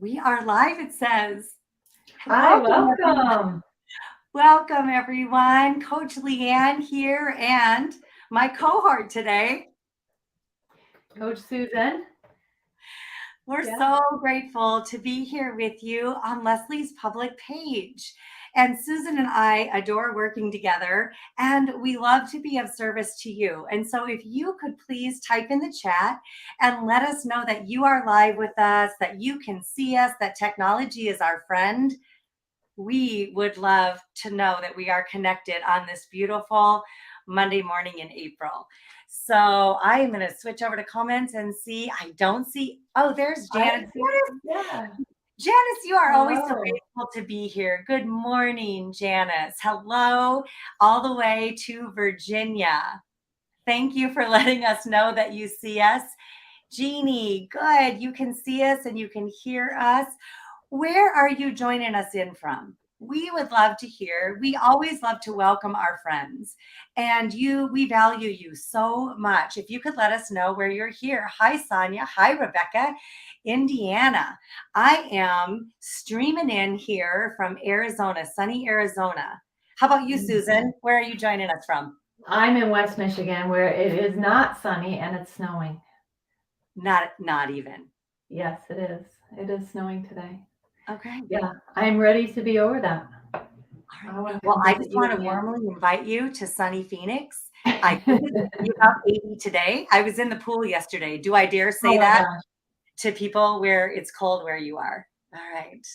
We are live, it says. Hi, Welcome, everyone. welcome. Welcome, everyone. Coach Leanne here and my cohort today. Coach Susan. We're Yeah. so grateful to be here with you on Leslie's public page. And Susan and I adore working together, and we love to be of service to you. And so, if you could please type in the chat and let us know that you are live with us, that you can see us, that technology is our friend, we would love to know that we are connected on this beautiful Monday morning in April. So I'm going to switch over to comments and see. I don't see. Oh, there's Hi, Janice. Susan. Yeah. Janice, you are always so Hello. grateful to be here. Good morning, Janice. Hello, all the way to Virginia. Thank you for letting us know that you see us. Jeannie, good. You can see us and you can hear us. Where are you joining us in from? We would love to hear. We always love to welcome our friends. And we value you so much. If you could let us know where you're here. Hi, Sonia. Hi, Rebecca. Indiana. I am streaming in here from Arizona, sunny Arizona. How about you, Susan? Where are you joining us from? I'm in West Michigan where it is not sunny and it's snowing. Not even. Yes, it is. It is snowing today. Okay. Yeah, I'm ready to be over that. All I right. want to Well, come I visit just you want to again. warmly invite you to sunny Phoenix. I think it's gonna be about 80 today. I was in the pool yesterday. Do I dare Oh say my that gosh. to people where it's cold where you are? All right.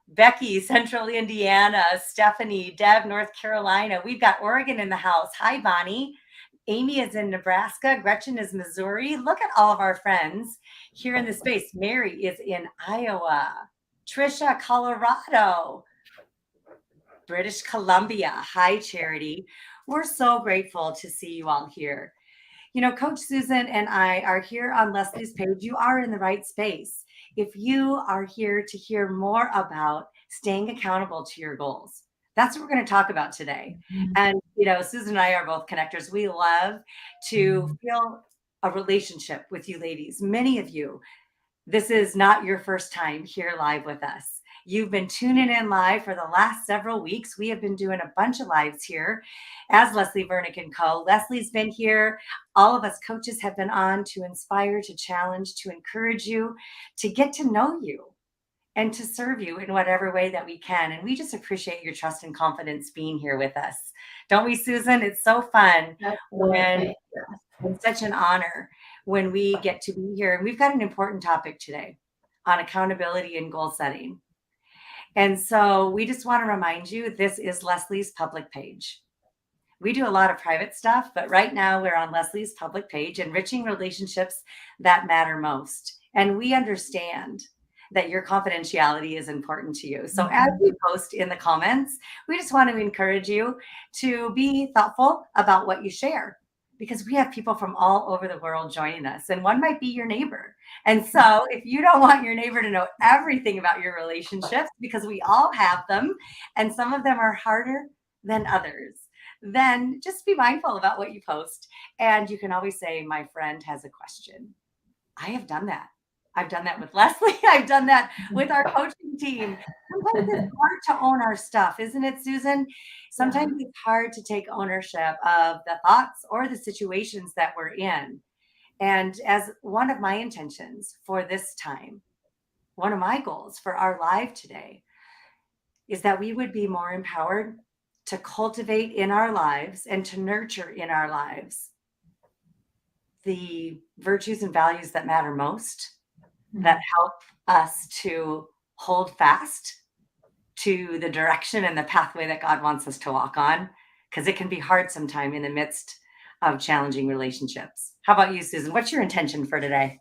Becky, Central Indiana, Stephanie, Deb, North Carolina. We've got Oregon in the house. Hi, Bonnie. Amy is in Nebraska. Gretchen is Missouri. Look at all of our friends here in the space. Mary is in Iowa. Trisha, Colorado. British Columbia. Hi, Charity. We're so grateful to see you all here. You know, Coach Susan and I are here on Leslie's page. You are in the right space. If you are here to hear more about staying accountable to your goals, that's what we're going to talk about today. And, Susan and I are both connectors. We love to feel a relationship with you ladies. Many of you, this is not your first time here live with us. You've been tuning in live for the last several weeks. We have been doing a bunch of lives here as Leslie Vernick and Co. Leslie's been here. All of us coaches have been on to inspire, to challenge, to encourage you, to get to know you and to serve you in whatever way that we can. And we just appreciate your trust and confidence being here with us. Don't we, Susan? It's so fun when Absolutely. it's such an honor when we get to be here. And we've got an important topic today on accountability and goal setting. And so we just want to remind you this is Leslie's public page. We do a lot of private stuff, but right now we're on Leslie's public page, enriching relationships that matter most. And we understand that your confidentiality is important to you. So as we post in the comments, we just want to encourage you to be thoughtful about what you share because we have people from all over the world joining us, and one might be your neighbor. And so if you don't want your neighbor to know everything about your relationships, because we all have them, and some of them are harder than others, then just be mindful about what you post. And you can always say, my friend has a question. I have done that. I've done that with Leslie. I've done that with our coaching team. Sometimes it's hard to own our stuff, isn't it, Susan? Yeah. Sometimes it's hard to take ownership of the thoughts or the situations that we're in. And as one of my intentions for this time, one of my goals for our live today is that we would be more empowered to cultivate in our lives and to nurture in our lives the virtues and values that matter most, that help us to hold fast to the direction and the pathway that God wants us to walk on, because it can be hard sometime in the midst of challenging relationships. How about you, Susan? What's your intention for today?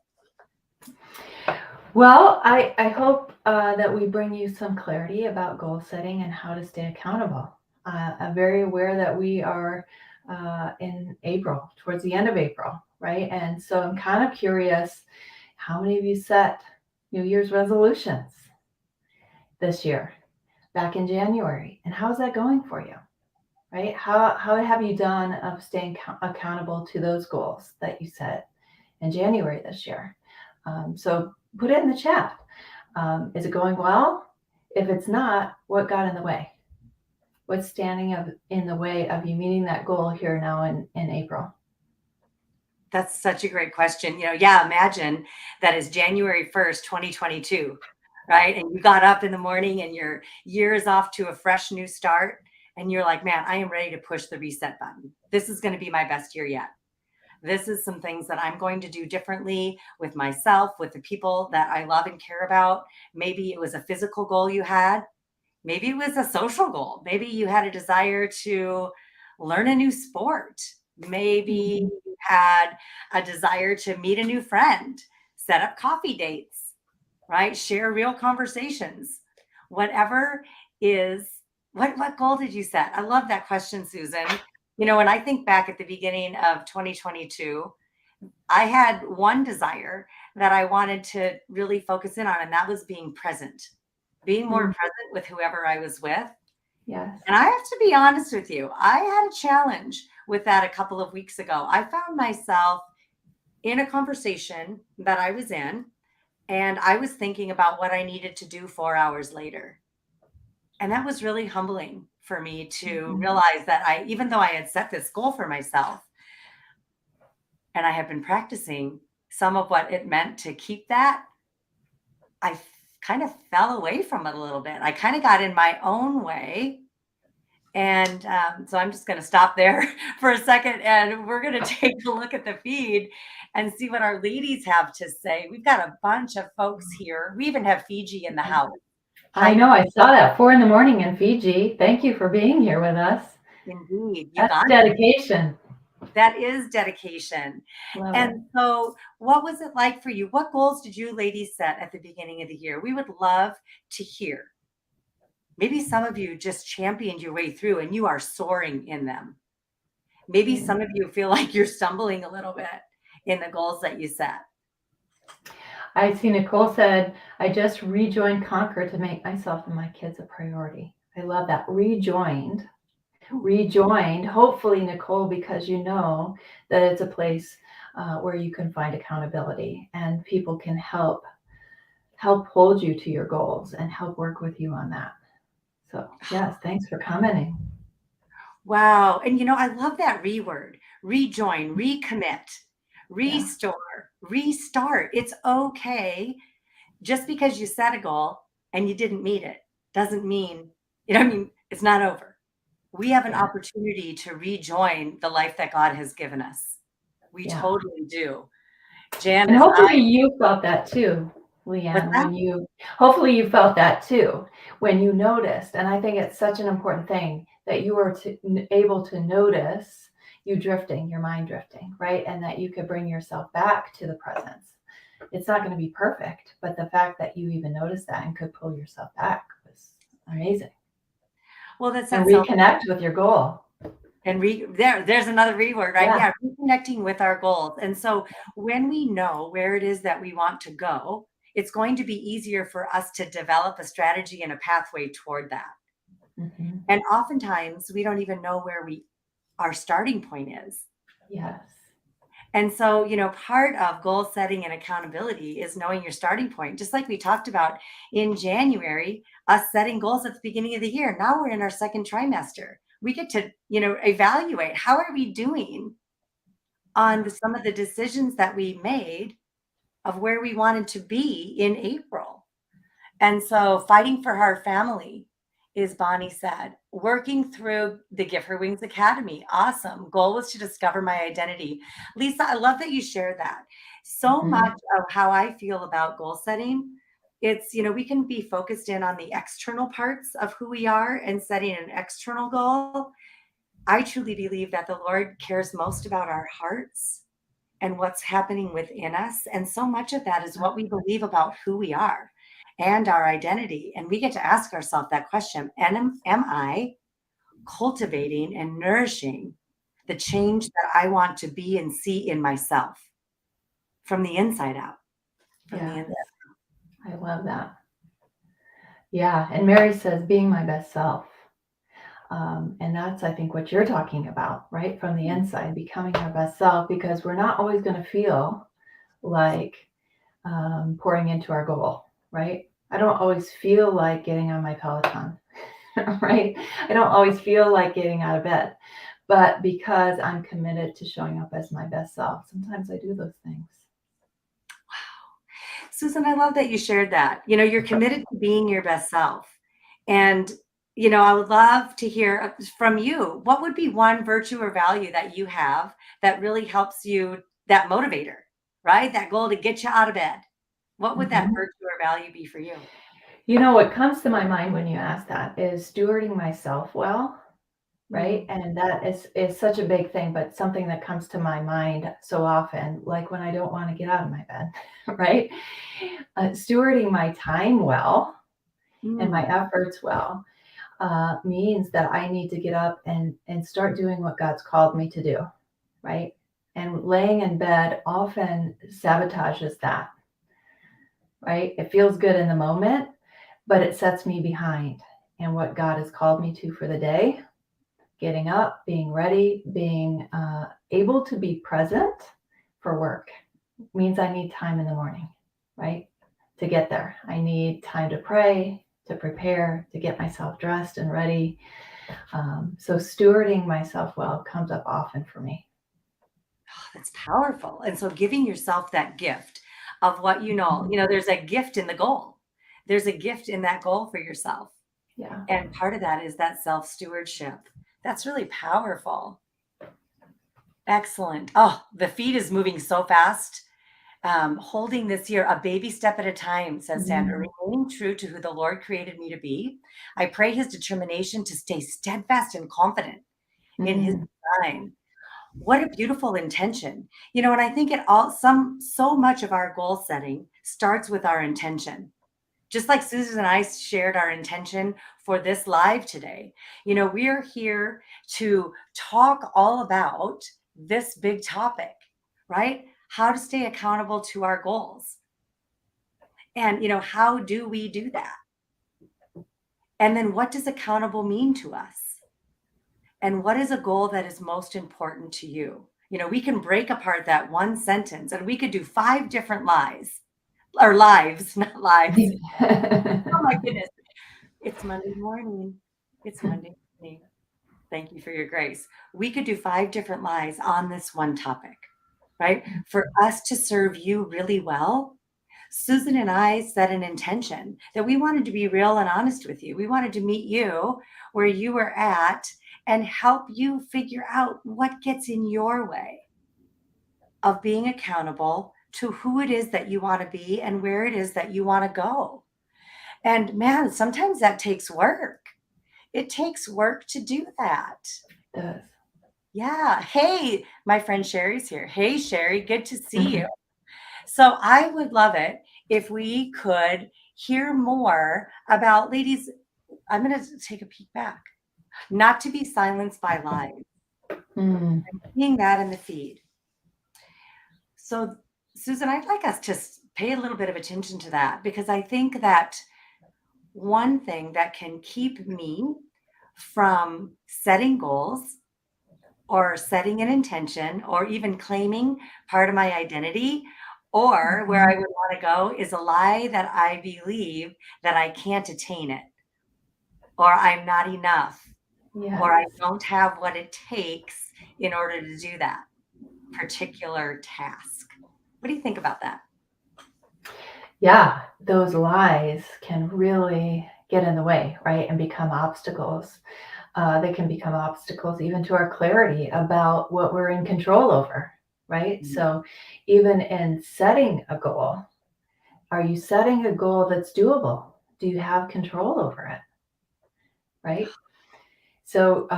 Well, I hope that we bring you some clarity about goal setting and how to stay accountable. I'm very aware that we are in April, towards the end of April, right? And so I'm kind of curious, how many of you set New Year's resolutions this year, back in January? And how's that going for you, right? How have you done of staying accountable to those goals that you set in January this year? So put it in the chat. Is it going well? If it's not, what got in the way? What's standing in the way of you meeting that goal here now in April? That's such a great question. Yeah, imagine that is January 1st, 2022, right? And you got up in the morning and your year is off to a fresh new start. And you're like, man, I am ready to push the reset button. This is going to be my best year yet. This is some things that I'm going to do differently with myself, with the people that I love and care about. Maybe it was a physical goal you had. Maybe it was a social goal. Maybe you had a desire to learn a new sport. Maybe Mhm. you had a desire to meet a new friend, set up coffee dates, right? Share real conversations. Whatever is, what goal did you set? I love that question, Susan. When I think back at the beginning of 2022, I had one desire that I wanted to really focus in on, and that was being present, being more Mm, present with whoever I was with. yes. And I have to be honest with you, I had a challenge with that a couple of weeks ago. I found myself in a conversation that I was in, and I was thinking about what I needed to do 4 hours later. And that was really humbling for me to Mhm. realize that even though I had set this goal for myself and I had been practicing some of what it meant to keep that, kind of fell away from it a little bit. I kind of got in my own way. And so I'm just going to stop there for a second and we're going to take a look at the feed and see what our ladies have to say. We've got a bunch of folks here. We even have Fiji in the house. I Hi, know. I saw that 4 in the morning in Fiji. Thank you for being here with us. indeed. That's Uganda. dedication. That is dedication. Love it. And so, what was it like for you? What goals did you ladies set at the beginning of the year? We would love to hear. Maybe some of you just championed your way through and you are soaring in them. Maybe Mm. some of you feel like you're stumbling a little bit in the goals that you set. I see Nicole said, I just rejoined Conquer to make myself and my kids a priority. I love that. Rejoined. Rejoined. Hopefully, Nicole, because you know that it's a place where you can find accountability and people can help hold you to your goals and help work with you on that. So yes, thanks for commenting. Wow. And I love that word, rejoin, recommit, Yeah, restore, restart. It's okay. Just because you set a goal and you didn't meet it doesn't mean, it's not over. We have an yeah, opportunity to rejoin the life that God has given us. We yeah. totally do. And Janice, hopefully you felt that too, what's Leanne, that? hopefully you felt that too when you noticed. And I think it's such an important thing that you were able to notice you drifting, your mind drifting, right? And that you could bring yourself back to the presence. It's not going to be perfect, but the fact that you even noticed that and could pull yourself back was amazing. Well, that's And that self. reconnect with your goal. And there's another word, right? Yeah. Yeah, reconnecting with our goals. And so when we know where it is that we want to go, it's going to be easier for us to develop a strategy and a pathway toward that. Hmm. And oftentimes we don't even know where our starting point is. Yes. And so, part of goal setting and accountability is knowing your starting point. Just like we talked about in January, us setting goals at the beginning of the year. Now we're in our second trimester. We get to, evaluate how are we doing on some of the decisions that we made of where we wanted to be in April. And so fighting for our family, is Bonnie said, working through the Give Her Wings Academy. Awesome. Goal was to discover my identity. Lisa, I love that you share that. So Hmm. much of how I feel about goal setting, it's, we can be focused in on the external parts of who we are and setting an external goal. I truly believe that the Lord cares most about our hearts and what's happening within us. And so much of that is what we believe about who we are and our identity. And we get to ask ourselves that question: am I cultivating and nourishing the change that I want to be and see in myself from the inside out? From the Yes. inside. I love that. Yeah. And Mary says, being my best self. And that's, I think, what you're talking about, right? From the inside, becoming our best self, because we're not always going to feel like pouring into our goal, right? I don't always feel like getting on my Peloton, right? I don't always feel like getting out of bed. But because I'm committed to showing up as my best self, sometimes I do those things. Susan, I love that you shared that. You're committed to being your best self. And, I would love to hear from you. What would be one virtue or value that you have that really helps you, that motivator, right? That goal to get you out of bed. What would that Mhm. virtue or value be for you? What comes to my mind when you ask that is stewarding myself well, right? Mm, And that is such a big thing, but something that comes to my mind so often, like when I don't want to get out of my bed, right? Stewarding my time well and my mm. efforts well means that I need to get up and start doing what God's called me to do, right? And laying in bed often sabotages that, right? It feels good in the moment, but it sets me behind and what God has called me to for the day. Getting up, being ready, being able to be present for work means I need time in the morning, right? To get there. I need time to pray, to prepare, to get myself dressed and ready. So stewarding myself well comes up often for me. That's powerful. And so giving yourself that gift of what Mhm. there's a gift in the goal. There's a gift in that goal for yourself. Yeah, And part of that is that self stewardship. That's really powerful. Excellent. Oh, the feed is moving so fast. Holding this year a baby step at a time, says Sandra, mm, remaining true to who the Lord created me to be. I pray his determination to stay steadfast and confident in his mm, design. What a beautiful intention. And I think it all so much of our goal setting starts with our intention. Just like Susan and I shared our intention for this live today. We're here to talk all about this big topic, right? How to stay accountable to our goals. And, how do we do that? And then what does accountable mean to us? And what is a goal that is most important to you? We can break apart that one sentence and we could do 5 different lies or lives, not lives. Oh my goodness. It's Monday morning. It's Monday morning. Thank you for your grace. We could do 5 different lies on this one topic, right? For us to serve you really well, Susan and I set an intention that we wanted to be real and honest with you. We wanted to meet you where you were at and help you figure out what gets in your way of being accountable to who it is that you want to be and where it is that you want to go. And man, sometimes that takes work. It takes work to do that. it does. Yeah. Hey, my friend Sherry's here. Hey, Sherry, good to see you. So I would love it if we could hear more about, ladies. I'm going to take a peek back. Not to be silenced by lies. Mm, Seeing that in the feed. So, Susan, I'd like us to pay a little bit of attention to that because I think that one thing that can keep me from setting goals or setting an intention or even claiming part of my identity or where mhm. I would want to go is a lie that I believe that I can't attain it or I'm not enough or I Yes. don't have what it takes in order to do that particular task. What do you think about that? Yeah, those lies can really get in the way, right? And become obstacles. They can become obstacles even to our clarity about what we're in control over, right? Mm. So, even in setting a goal, are you setting a goal that's doable? Do you have control over it, right? So,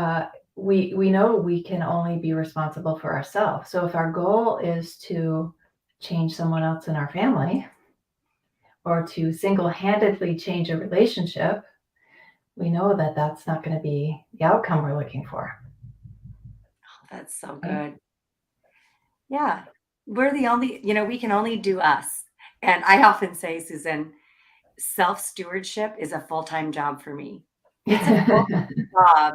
we know we can only be responsible for ourselves. So, if our goal is to change someone else in our family or to single handedly change a relationship, we know that that's not going to be the outcome we're looking for, That's so right? good. Yeah. We're the only, we can only do us. And I often say, Susan, self stewardship is a full time job for me. It's a full-time job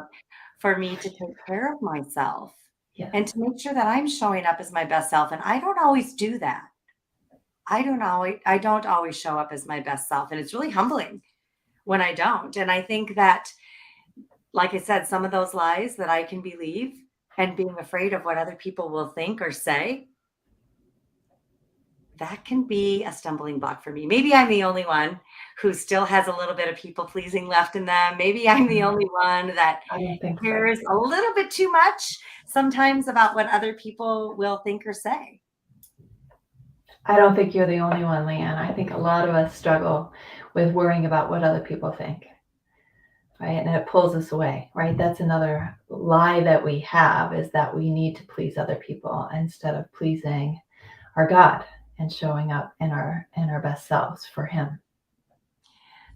for me to take care of myself Yes. and to make sure that I'm showing up as my best self. And I don't always do that. I don't always show up as my best self, and it's really humbling when I don't. And I think that, like I said, some of those lies that I can believe and being afraid of what other people will think or say, that can be a stumbling block for me. Maybe I'm the only one who still has a little bit of people pleasing left in them. Maybe I'm the only one that I don't think so. cares a little bit too much sometimes about what other people will think or say. I don't think you're the only one, Leanne. I think a lot of us struggle with worrying about what other people think, right? And it pulls us away, right? That's another lie that we have, is that we need to please other people instead of pleasing our God and showing up in our best selves for Him.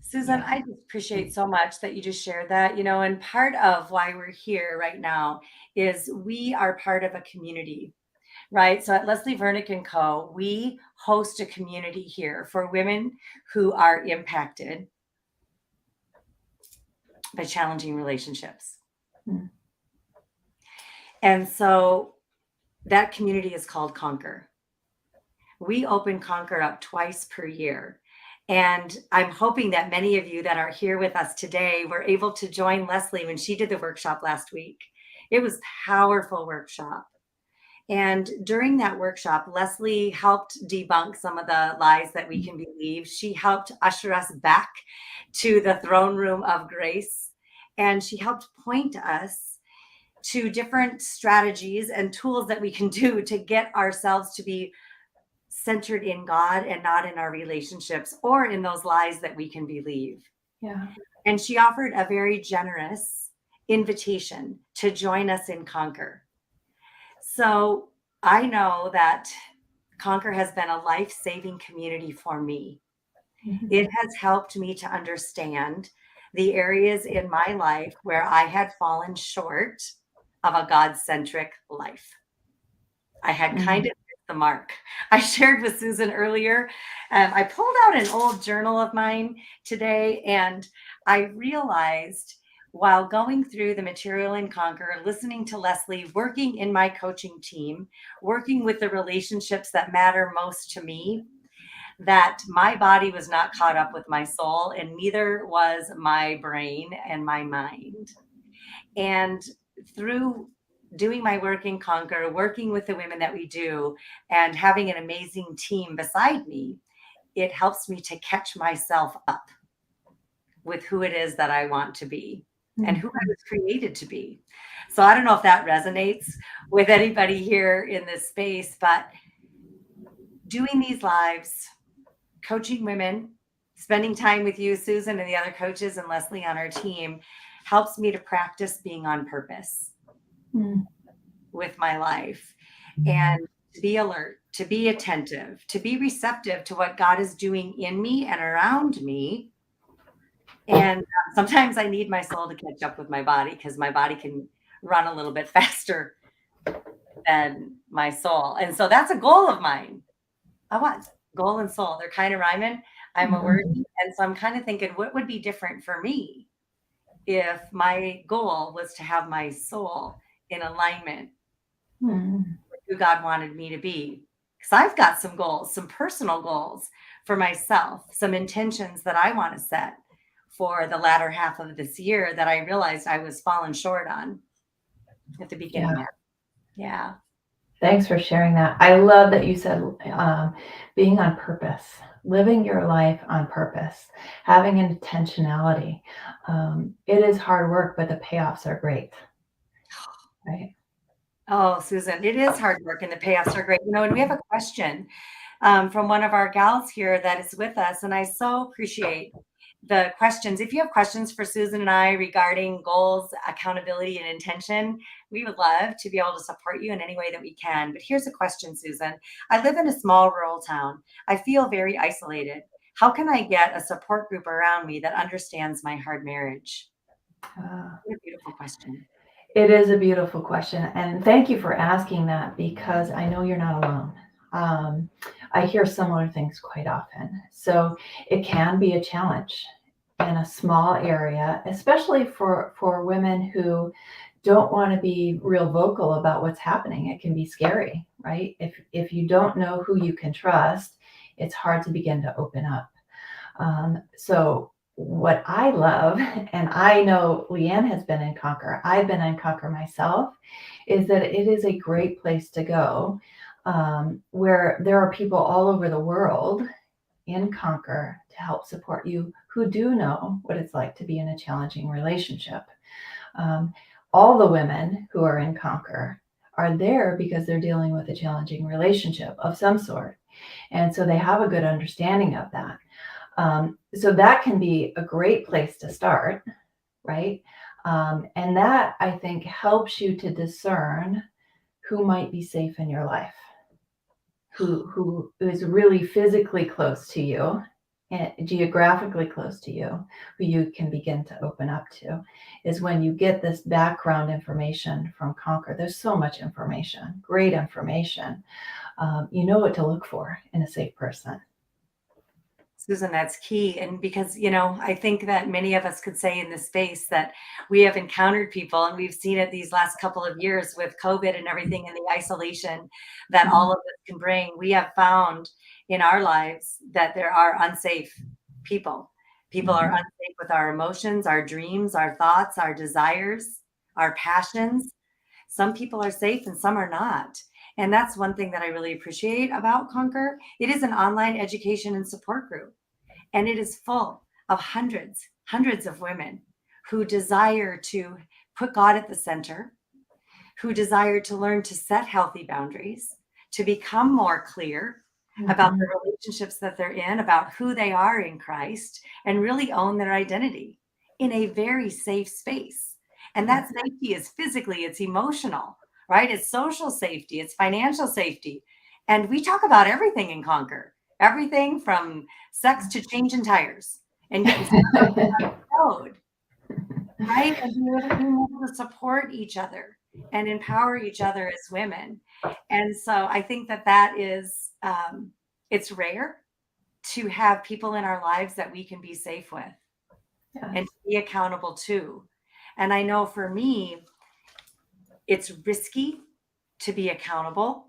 Susan, Yeah. I just appreciate so much that you just shared that, and part of why we're here right now is we are part of a community, right? So at Leslie Vernick and Co., we host a community here for women who are impacted by challenging relationships. Mm. And so that community is called Conquer. We open Conquer up twice per year. And I'm hoping that many of you that are here with us today were able to join Leslie when she did the workshop last week. It was a powerful workshop. And during that workshop, Leslie helped debunk some of the lies that we can believe. She helped usher us back to the throne room of grace. And she helped point us to different strategies and tools that we can do to get ourselves to be centered in God and not in our relationships or in those lies that we can believe. Yeah. And she offered a very generous invitation to join us in Conquer. So I know that Conquer has been a life-saving community for me. Mhm. It has helped me to understand the areas in my life where I had fallen short of a God-centric life. I had kind of missed the mark. I shared with Susan earlier. I pulled out an old journal of mine today, and I realized while going through the material in Conquer, listening to Leslie, working in my coaching team, working with the relationships that matter most to me, that my body was not caught up with my soul, and neither was my brain and my mind. And through doing my work in Conquer, working with the women that we do, and having an amazing team beside me, it helps me to catch myself up with who it is that I want to be and who I was created to be. So I don't know if that resonates with anybody here in this space, but doing these lives, coaching women, spending time with you, Susan, and the other coaches and Leslie on our team helps me to practice being on purpose Mm. with my life and to be alert, to be attentive, to be receptive to what God is doing in me and around me. And sometimes I need my soul to catch up with my body because my body can run a little bit faster than my soul. And so that's a goal of mine. I want goal and soul. They're kind of rhyming. I'm a wordie. And so I'm kind of thinking, what would be different for me if my goal was to have my soul in alignment Mm. who God wanted me to be. Because I've got some goals, some personal goals for myself, some intentions that I want to set for the latter half of this year that I realized I was falling short on at the beginning. Yeah. Yeah. Thanks for sharing that. I love that you said being on purpose, living your life on purpose, having an intentionality. It is hard work, but the payoffs are great, right? Oh, Susan, it is hard work and the payoffs are great. And we have a question from one of our gals here that is with us. And I so appreciate the questions. If you have questions for Susan and I regarding goals, accountability, and intention, we would love to be able to support you in any way that we can. But here's a question, Susan. I live in a small rural town. I feel very isolated. How can I get a support group around me that understands my hard marriage? Uh, What a beautiful question. it is a beautiful question. And thank you for asking that, because I know you're not alone. I hear similar things quite often. So it can be a challenge in a small area, especially for women who don't want to be real vocal about what's happening. It can be scary, right? If you don't know who you can trust it's hard to begin to open up. So what I love, and I know Leanne has been in Conquer, I've been in Conquer myself, is that it is a great place to go, where there are people all over the world in Conquer to help support you who do know what it's like to be in a challenging relationship. Um, all the women who are in Conquer are there because they're dealing with a challenging relationship of some sort. And so they have a good understanding of that. So that can be a great place to start, right? And that, I think, helps you to discern who might be safe in your life, who is really physically close to you and geographically close to you, who you can begin to open up to, is when you get this background information from Conquer. There's so much information, great information. You know what to look for in a safe person. Susan, that's key. And because, I think that many of us could say in this space that we have encountered people, and we've seen it these last couple of years with COVID and everything and the isolation that all of this can bring. We have found in our lives that there are unsafe people. People are unsafe with our emotions, our dreams, our thoughts, our desires, our passions. Some people are safe and some are not. And that's one thing that I really appreciate about Conquer. It is an online education and support group, and it is full of hundreds of women who desire to put God at the center, who desire to learn to set healthy boundaries, to become more clear about the relationships that they're in, about who they are in Christ, and really own their identity in a very safe space. And that safety is physically, it's emotional, right? It's social safety, it's financial safety. And we talk about everything in Conquer, everything from sex to changing tires and getting stuck on the road, right? And being able to support each other and empower each other as women. And so I think that that is, it's rare to have people in our lives that we can be safe with and to be accountable to. And I know for me, it's risky to be accountable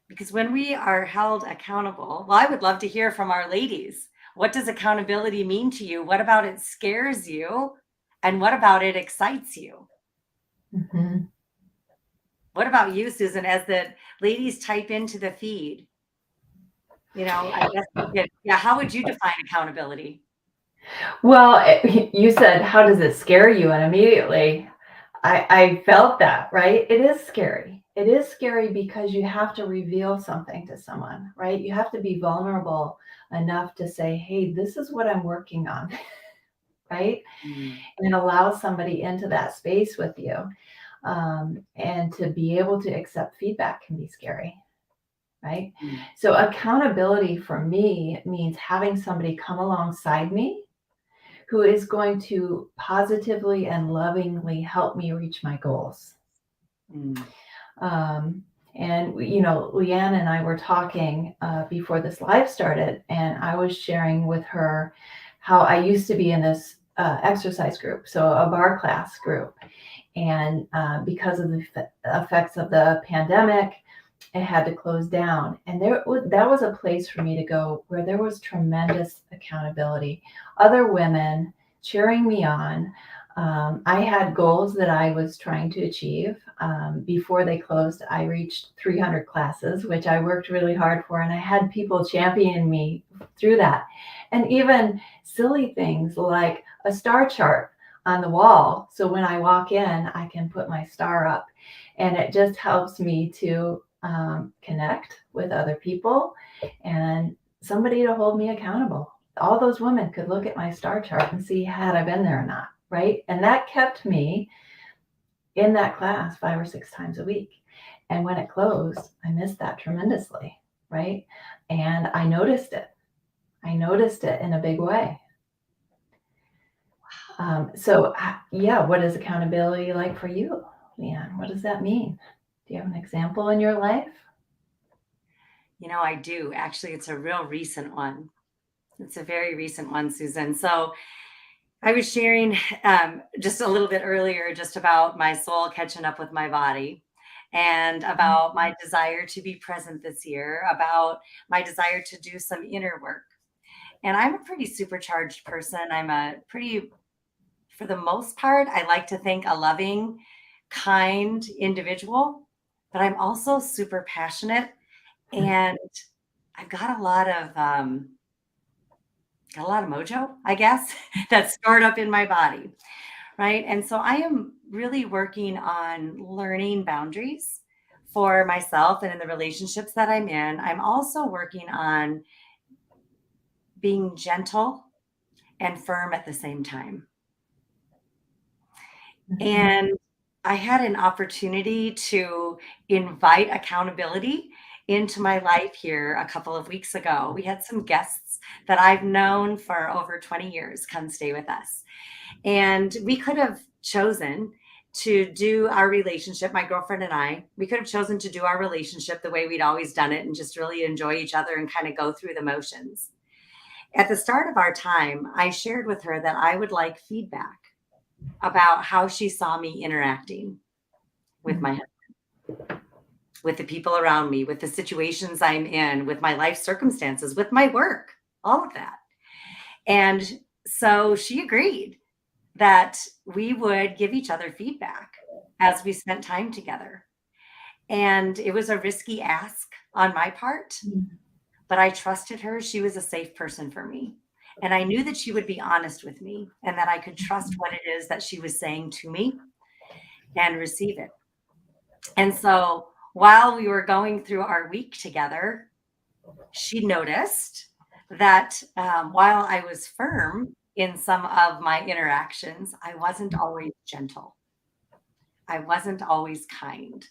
because when we are held accountable, well, I would love to hear from our ladies. What does accountability mean to you? What about it scares you? And what about it excites you? Mm-hmm. What about you, Susan, as the ladies type into the feed? I guess how would you define accountability? Well, you said, how does it scare you? And immediately I felt that, right? It is scary. It is scary because you have to reveal something to someone, right? You have to be vulnerable enough to say, hey, this is what I'm working on, right? Mm. And allow somebody into that space with you. And to be able to accept feedback can be scary, right? Mm. So accountability for me means having somebody come alongside me who is going to positively and lovingly help me reach my goals. Mm. And Leanne and I were talking before this live started, and I was sharing with her how I used to be in this exercise group, so a bar class group, and because of the effects of the pandemic, it had to close down. And that was a place for me to go where there was tremendous accountability, other women cheering me on. I had goals that I was trying to achieve. Before they closed, I reached 300 classes, which I worked really hard for, and I had people championing me through that. And even silly things like a star chart on the wall. So when I walk in, I can put my star up, and it just helps me to connect with other people and somebody to hold me accountable. All those women could look at my star chart and see had I been there or not, right? And that kept me in that class 5 or 6 times a week. And when it closed, I missed that tremendously, right? And I noticed it. I noticed it in a big way. What is accountability like for you, Leanne? What does that mean? Do you have an example in your life? I do. Actually, it's a real recent one. It's a very recent one, Susan. So I was sharing just a little bit earlier just about my soul catching up with my body. and about my desire to be present this year, about my desire to do some inner work. And I'm a pretty supercharged person. I'm a pretty, for the most part, I like to think a loving, kind individual, but I'm also super passionate, and I've got a lot of mojo, I guess, that's stored up in my body, right? And so I am really working on learning boundaries for myself and in the relationships that I'm in. I'm also working on being gentle and firm at the same time. And I had an opportunity to invite accountability into my life here a couple of weeks ago. We had some guests that I've known for over 20 years come stay with us. And we could have chosen to do our relationship, my girlfriend and I, we could have chosen to do our relationship the way we'd always done it and just really enjoy each other and kind of go through the motions. At the start of our time, I shared with her that I would like feedback about how she saw me interacting with my husband, with the people around me, with the situations I'm in, with my life circumstances, with my work, all of that. And so she agreed that we would give each other feedback as we spent time together. And it was a risky ask on my part, but I trusted her. She was a safe person for me. And I knew that she would be honest with me and that I could trust what it is that she was saying to me and receive it. And so while we were going through our week together, she noticed that while I was firm in some of my interactions, I wasn't always gentle. I wasn't always kind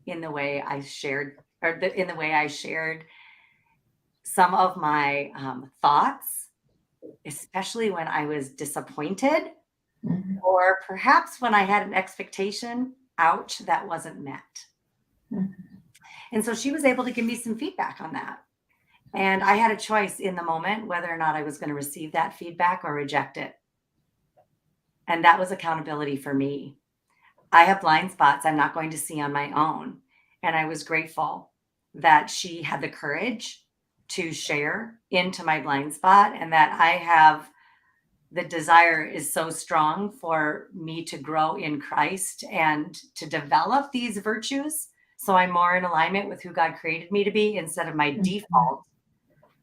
in the way I shared, in the way I shared some of my thoughts, especially when I was disappointed, or perhaps when I had an expectation, ouch, that wasn't met. And so she was able to give me some feedback on that. And I had a choice in the moment whether or not I was going to receive that feedback or reject it. And that was accountability for me. I have blind spots I'm not going to see on my own. And I was grateful that she had the courage to share into my blind spot, and that I have the desire is so strong for me to grow in Christ and to develop these virtues. So I'm more in alignment with who God created me to be instead of my default,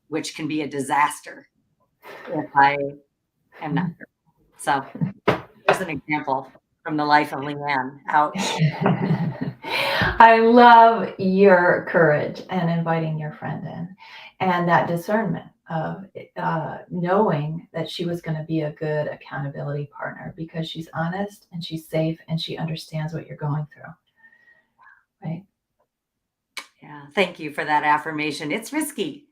which can be a disaster if I am not. So here's an example from the life of Leanne. Ouch. I love your courage and inviting your friend in, and that discernment of knowing that she was going to be a good accountability partner because she's honest and she's safe and she understands what you're going through. Right? Yeah. Thank you for that affirmation. It's risky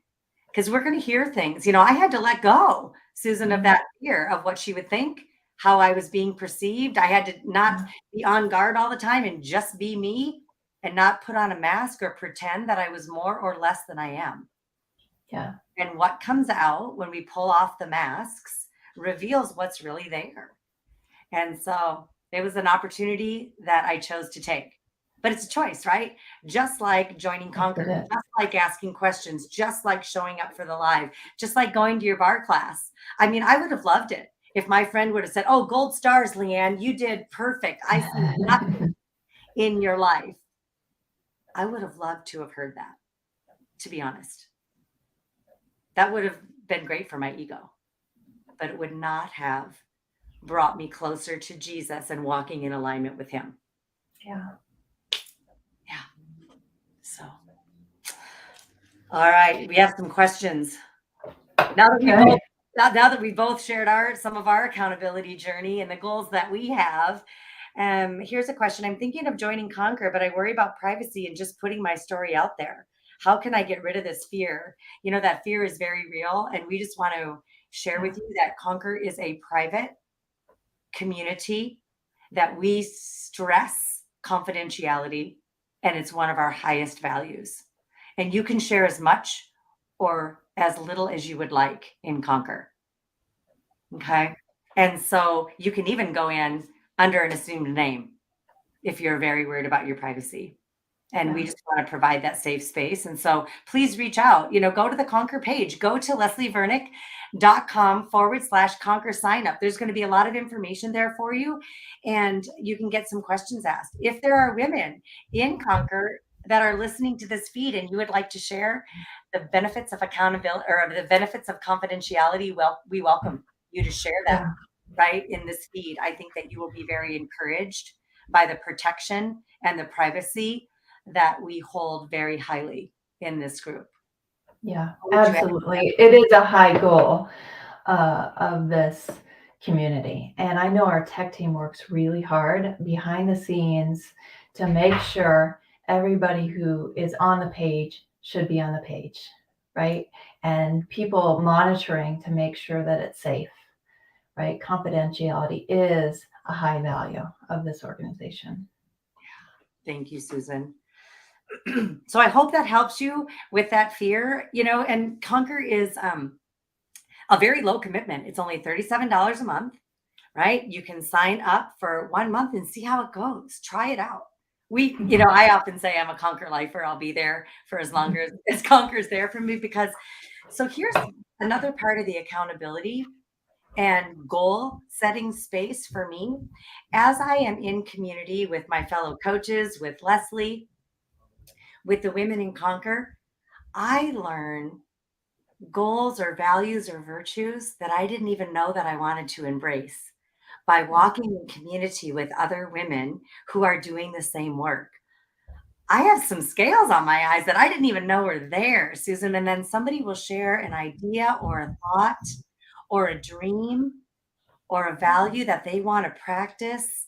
because we're going to hear things. You know, I had to let go, Susan, of that fear of what she would think, how I was being perceived. I had to not be on guard all the time and just be me and not put on a mask or pretend that I was more or less than I am. Yeah. And what comes out when we pull off the masks reveals what's really there. And so it was an opportunity that I chose to take. But it's a choice, right? Just like joining Conquer, Yes, it is. just like asking questions, just like showing up for the live, just like going to your bar class. I mean, I would have loved it if my friend would have said, "Oh, gold stars, Leanne, you did perfect. I see nothing in your life." I would have loved to have heard that, to be honest. That would have been great for my ego, but it would not have brought me closer to Jesus and walking in alignment with him. Yeah. Yeah. So, all right, we have some questions. Now that we Okay. both now that we both shared some of our accountability journey and the goals that we have, here's a question. I'm thinking of joining Conquer, but I worry about privacy and just putting my story out there. How can I get rid of this fear? You know, that fear is very real, and we just want to share with you that Conquer is a private community that we stress confidentiality, and it's one of our highest values. And you can share as much or as little as you would like in Conquer. Okay. And so you can even go in under an assumed name if you're very worried about your privacy. And we Yeah. just want to provide that safe space. And so please reach out, go to the Conquer page, go to leslievernick.com/Conquer sign up. There's going to be a lot of information there for you, and you can get some questions asked. If there are women in Conquer that are listening to this feed and you would like to share the benefits of accountability or the benefits of confidentiality, well, we welcome you to share that Yeah. right in this feed. I think that you will be very encouraged by the protection and the privacy that we hold very highly in this group. Yeah, What would you add to that? absolutely. It is a high goal of this community. And I know our tech team works really hard behind the scenes to make sure everybody who is on the page should be on the page, right? And people monitoring to make sure that it's safe, right? Confidentiality is a high value of this organization. Thank you, Susan. So I hope that helps you with that fear, and Conquer is a very low commitment. It's only $37 a month, right? You can sign up for 1 month and see how it goes. Try it out. I often say I'm a Conquer lifer. I'll be there for as long as Conquer's there for me because so here's another part of the accountability and goal setting space for me. As I am in community with my fellow coaches, with Leslie, with the women in Conquer, I learn goals or values or virtues that I didn't even know that I wanted to embrace by walking in community with other women who are doing the same work. I have some scales on my eyes that I didn't even know were there, Susan. And then somebody will share an idea or a thought or a dream or a value that they want to practice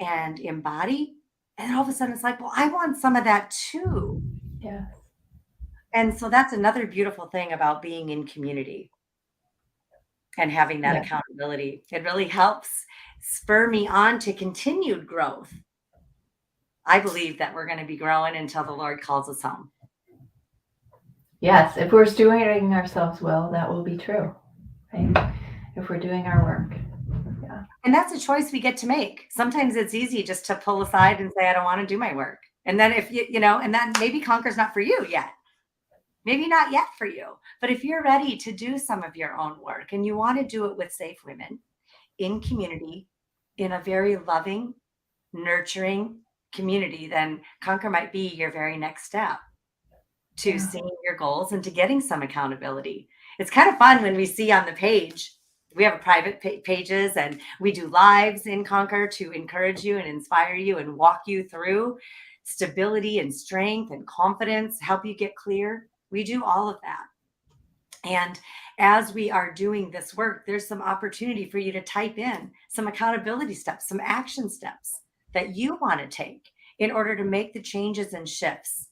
and embody. And all of a sudden it's like, well, I want some of that too. Yeah. And so that's another beautiful thing about being in community and having that Yeah. accountability. It really helps spur me on to continued growth. I believe that we're going to be growing until the Lord calls us home. Yes, if we're doing ourselves well, that will be true, right? If we're doing our work. Yeah. And that's a choice we get to make. Sometimes it's easy just to pull aside and say, I don't want to do my work. And then if and then maybe Conquer's not for you yet. Maybe not yet for you. But if you're ready to do some of your own work and you want to do it with safe women in community, in a very loving, nurturing community, then Conquer might be your very next step to Yeah. seeing your goals and to getting some accountability. It's kind of fun when we see on the page, we have private pages and we do lives in Conquer to encourage you and inspire you and walk you through stability and strength and confidence, help you get clear. We do all of that. And as we are doing this work, there's some opportunity for you to type in some accountability steps, some action steps that you want to take in order to make the changes and shifts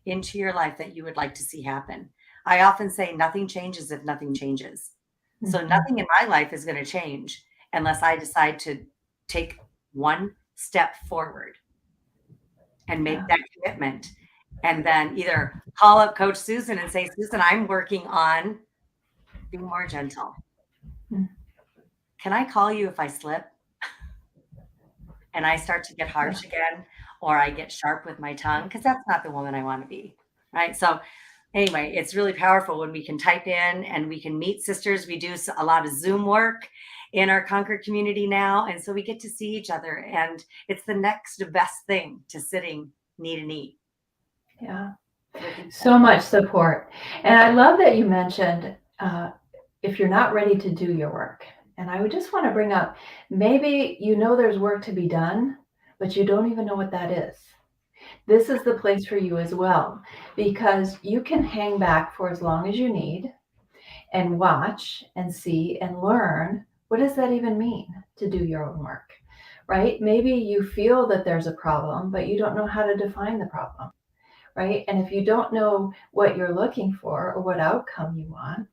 into your life that you would like to see happen. I often say nothing changes if nothing changes. So Mhm. nothing in my life is going to change unless I decide to take one step forward and make Yeah. that commitment. And then either call up Coach Susan and say, Susan, I'm working on being more gentle. Mm. Can I call you if I slip and I start to get harsh again, or I get sharp with my tongue? Because that's not the woman I want to be. Right. So, anyway, it's really powerful when we can type in and we can meet sisters. We do a lot of Zoom work in our Concord community now. And so we get to see each other. And it's the next best thing to sitting knee to knee. Yeah. With each So other. much support. And I love that you mentioned if you're not ready to do your work. And I would just want to bring up maybe you know there's work to be done, but you don't even know what that is. This is the place for you as well, because you can hang back for as long as you need and watch and see and learn what does that even mean to do your own work, right? Maybe you feel that there's a problem, but you don't know how to define the problem, right? And if you don't know what you're looking for or what outcome you want,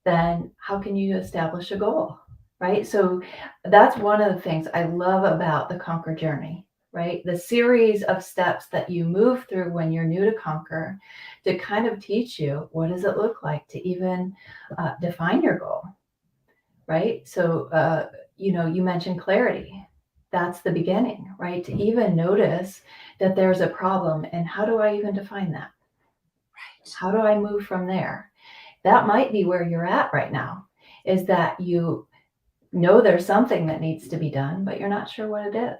then how can you establish a goal, right? So that's one of the things I love about the Conquer journey, right? The series of steps that you move through when you're new to Conquer to kind of teach you what does it look like to even define your goal, right? So, you mentioned clarity. that's the beginning, right? To even notice that there's a problem, and how do I even define that? Right. How do I move from there? That might be where you're at right now, is that you know there's something that needs to be done, but you're not sure what it is.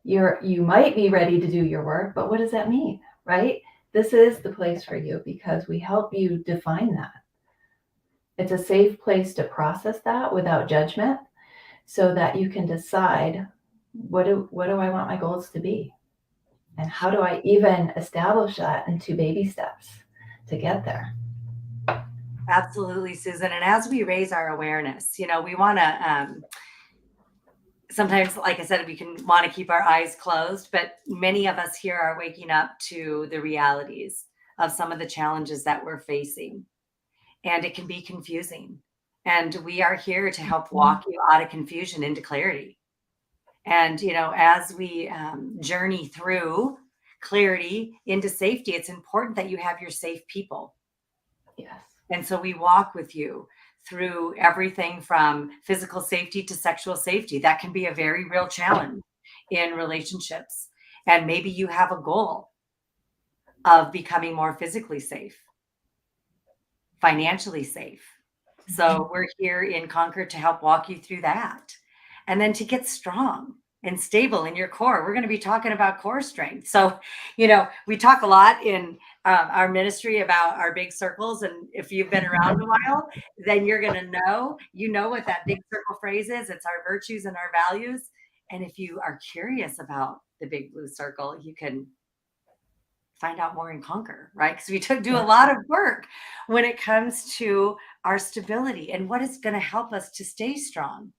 You might be ready to do your work, but what does that mean, right? This is the place for you because we help you define that. It's a safe place to process that without judgment so that you can decide what do I want my goals to be? And how do I even establish that into baby steps to get there? Absolutely, Susan. And as we raise our awareness, we want to, sometimes, like I said, we can want to keep our eyes closed, but many of us here are waking up to the realities of some of the challenges that we're facing. And it can be confusing. And we are here to help walk you out of confusion into clarity. And, as we journey through clarity into safety, it's important that you have your safe people. Yes. And so we walk with you through everything from physical safety to sexual safety. That can be a very real challenge in relationships. And maybe you have a goal of becoming more physically safe, financially safe. So we're here in Concord to help walk you through that. And then to get strong and stable in your core. We're going to be talking about core strength. So, we talk a lot in our ministry about our big circles. And if you've been around a while, then you're going to know what that big circle phrase is. It's our virtues and our values. And if you are curious about the big blue circle, you can find out more and conquer, right? Because we do a lot of work when it comes to our stability and what is going to help us to stay strong,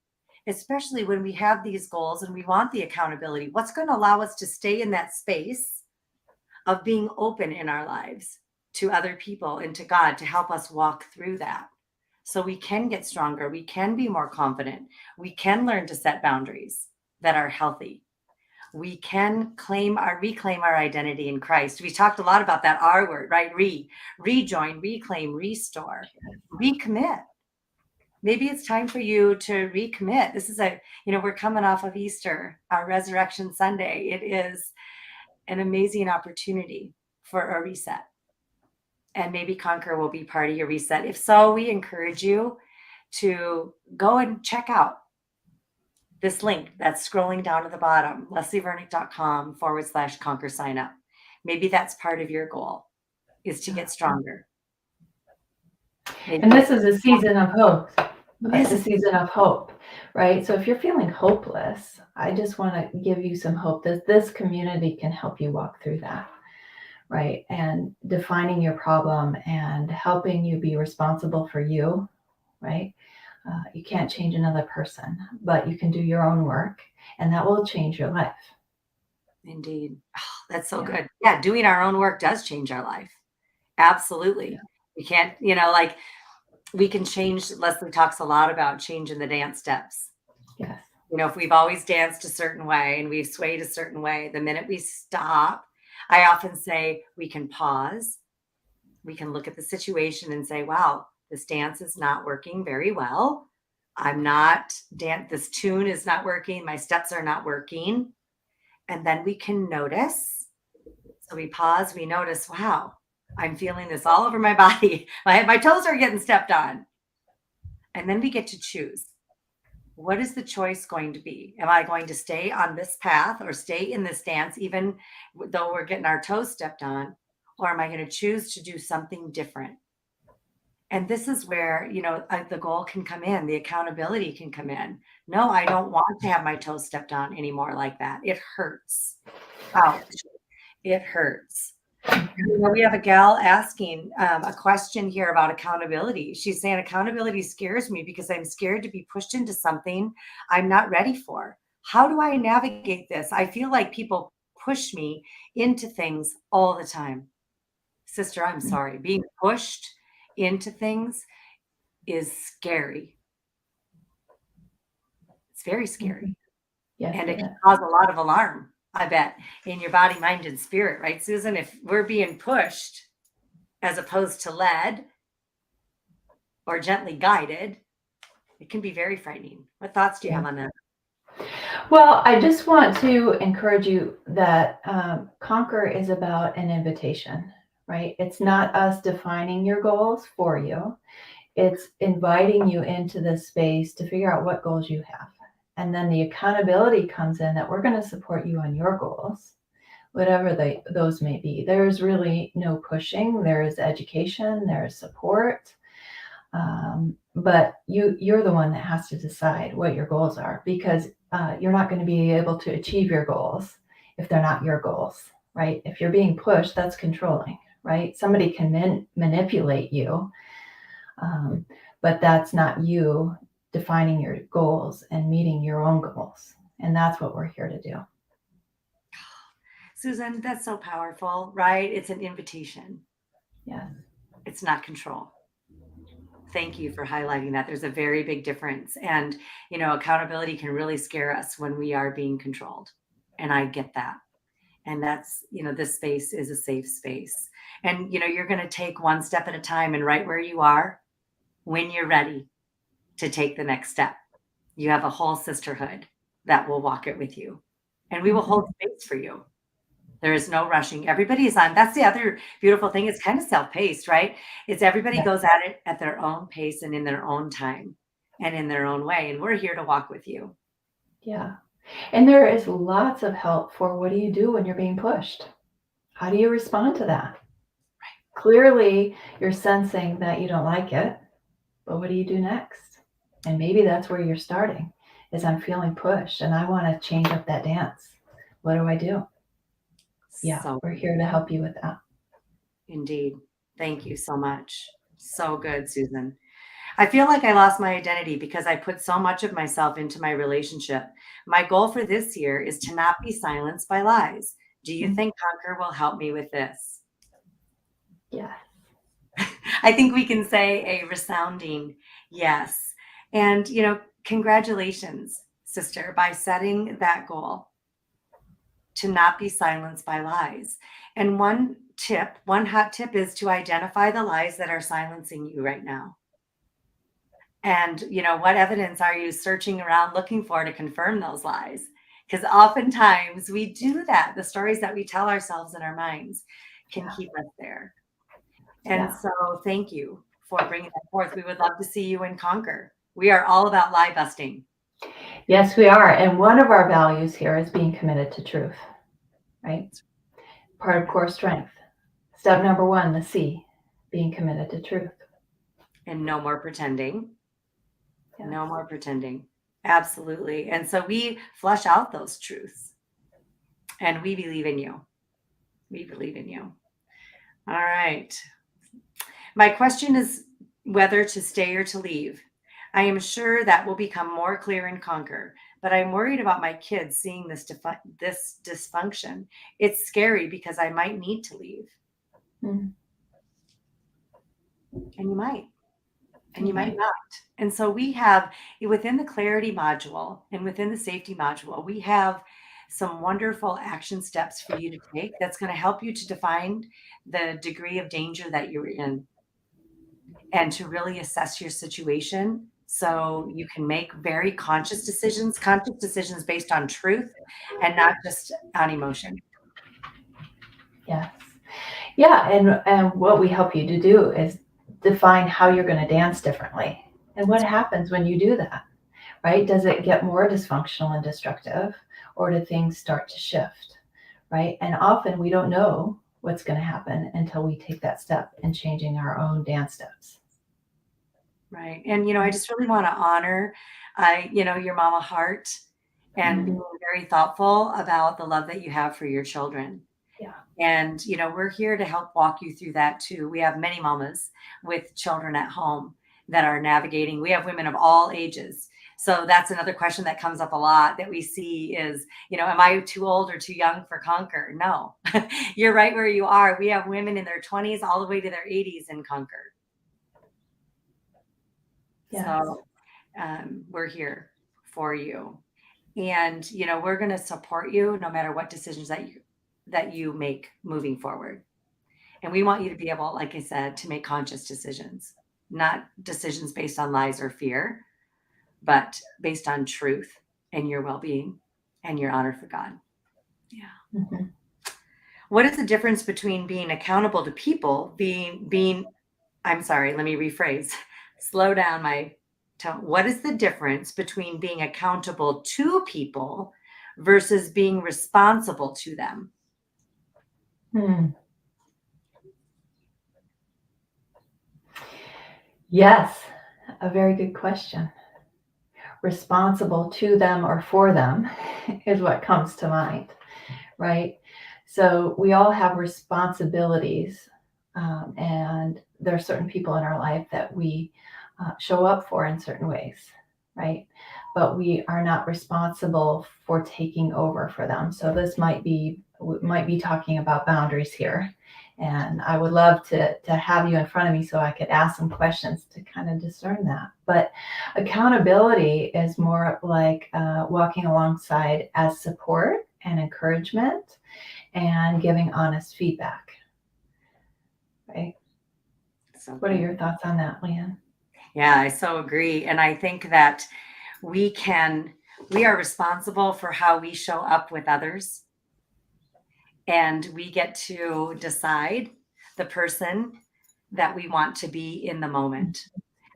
especially when we have these goals and we want the accountability. What's going to allow us to stay in that space of being open in our lives to other people and to God to help us walk through that so we can get stronger, we can be more confident, we can learn to set boundaries that are healthy. We can reclaim our identity in Christ. We talked a lot about that R word, right? Rejoin, reclaim, restore, recommit. Maybe it's time for you to recommit. This is we're coming off of Easter, our Resurrection Sunday. It is an amazing opportunity for a reset. And maybe Conquer will be part of your reset. If so, we encourage you to go and check out this link that's scrolling down to the bottom, leslievernick.com/conquer sign up. Maybe that's part of your goal is to get stronger. And this is a season of hope. It's a season of hope, right? So if you're feeling hopeless, I just want to give you some hope that this community can help you walk through that, right? And defining your problem and helping you be responsible for you, right? You can't change another person, but you can do your own work, and that will change your life. Indeed. Oh, that's so good. Yeah, doing our own work does change our life. Absolutely. Yeah. We can't, we can change. Leslie talks a lot about changing the dance steps. Yes. If we've always danced a certain way and we've swayed a certain way, the minute we stop, I often say we can pause. We can look at the situation and say, wow, this dance is not working very well. This tune is not working. My steps are not working. And then we can notice. So we pause, we notice, wow, I'm feeling this all over my body. My toes are getting stepped on. And then we get to choose. What is the choice going to be? Am I going to stay on this path or stay in this dance, even though we're getting our toes stepped on? Or am I going to choose to do something different? And this is where, the goal can come in, the accountability can come in. No, I don't want to have my toes stepped on anymore like that. It hurts. Ouch. It hurts. We have a gal asking a question here about accountability. She's saying accountability scares me because I'm scared to be pushed into something I'm not ready for. How do I navigate this? I feel like people push me into things all the time. Sister, I'm sorry. Being pushed into things is scary. It's very scary. Yes, And it can cause a lot of alarm, I bet, in your body, mind, and spirit, right, Susan? If we're being pushed as opposed to led or gently guided, it can be very frightening. What thoughts do you have on that? Well, I just want to encourage you that Conquer is about an invitation, right? It's not us defining your goals for you. It's inviting you into this space to figure out what goals you have. And then the accountability comes in that we're going to support you on your goals, whatever those may be. There's really no pushing. There's education. There's support. But you're the one that has to decide what your goals are, because you're not going to be able to achieve your goals if they're not your goals, right? If you're being pushed, that's controlling, right? Somebody can manipulate you, um, but that's not you defining your goals and meeting your own goals. And that's what we're here to do. Susan, that's so powerful, right? It's an invitation. Yes. It's not control. Thank you for highlighting that. There's a very big difference. And, accountability can really scare us when we are being controlled. And I get that. And that's, this space is a safe space. And, you're going to take one step at a time, and right where you are, when you're ready to take the next step, you have a whole sisterhood that will walk it with you. And we will Mhm. hold space for you. There is no rushing. Everybody is on. That's the other beautiful thing. It's kind of self-paced, right? It's everybody Yes. goes at it at their own pace and in their own time and in their own way. And we're here to walk with you. Yeah. And there is lots of help for what do you do when you're being pushed? How do you respond to that? Clearly, you're sensing that you don't like it, but what do you do next? And maybe that's where you're starting, is I'm feeling pushed and I want to change up that dance. What do I do? Yeah, So we're here to help you with that. indeed. Thank you so much. So good, Susan. I feel like I lost my identity because I put so much of myself into my relationship. My goal for this year is to not be silenced by lies. Do you Mm. think Conquer will help me with this? Yeah. I think we can say a resounding yes. And, congratulations, sister, by setting that goal to not be silenced by lies. And one hot tip is to identify the lies that are silencing you right now. And, what evidence are you searching around looking for to confirm those lies? Because oftentimes we do that. The stories that we tell ourselves in our minds can Yeah. keep us there. And Yeah. so thank you for bringing that forth. We would love to see you in Conquer. We are all about lie busting. Yes, we are. And one of our values here is being committed to truth, right? Part of core strength. Step number one, the C, being committed to truth. And no more pretending. Yes. No more pretending. Absolutely. And so we flush out those truths and we believe in you. We believe in you. All right. My question is whether to stay or to leave. I am sure that will become more clear in Conquer, but I'm worried about my kids seeing this dysfunction. It's scary because I might need to leave, Mm. and you might, and You you might might. not. And so we have within the clarity module and within the safety module, we have some wonderful action steps for you to take that's going to help you to define the degree of danger that you're in and to really assess your situation so you can make very conscious decisions based on truth and not just on emotion. Yes. Yeah, and what we help you to do is define how you're going to dance differently. And what happens when you do that, right? Does it get more dysfunctional and destructive, or do things start to shift, right? And often we don't know what's going to happen until we take that step in changing our own dance steps. Right. And, I just really want to honor, your mama heart and Mm. being very thoughtful about the love that you have for your children. Yeah. And, we're here to help walk you through that too. We have many mamas with children at home that are navigating. We have women of all ages. So that's another question that comes up a lot that we see is, am I too old or too young for Conquer? No, you're right where you are. We have women in their 20s all the way to their 80s in Conquer. Yes. So we're here for you. And, we're going to support you no matter what decisions that you make moving forward. And we want you to be able, like I said, to make conscious decisions, not decisions based on lies or fear, but based on truth and your well being. and your honor for God. Yeah. Mhm. What is the difference between being accountable to people, I'm sorry, let me rephrase. Slow down my tone. What is the difference between being accountable to people versus being responsible to them? Hmm. Yes, a very good question. Responsible to them or for them is what comes to mind, right? So we all have responsibilities, and there are certain people in our life that we show up for in certain ways, right? But we are not responsible for taking over for them. So this we might be talking about boundaries here. And I would love to have you in front of me so I could ask some questions to kind of discern that. But accountability is more like walking alongside as support and encouragement and giving honest feedback, right? So What are good. your thoughts on that, Leanne? Yeah, I so agree. And I think that we are responsible for how we show up with others. And we get to decide the person that we want to be in the moment.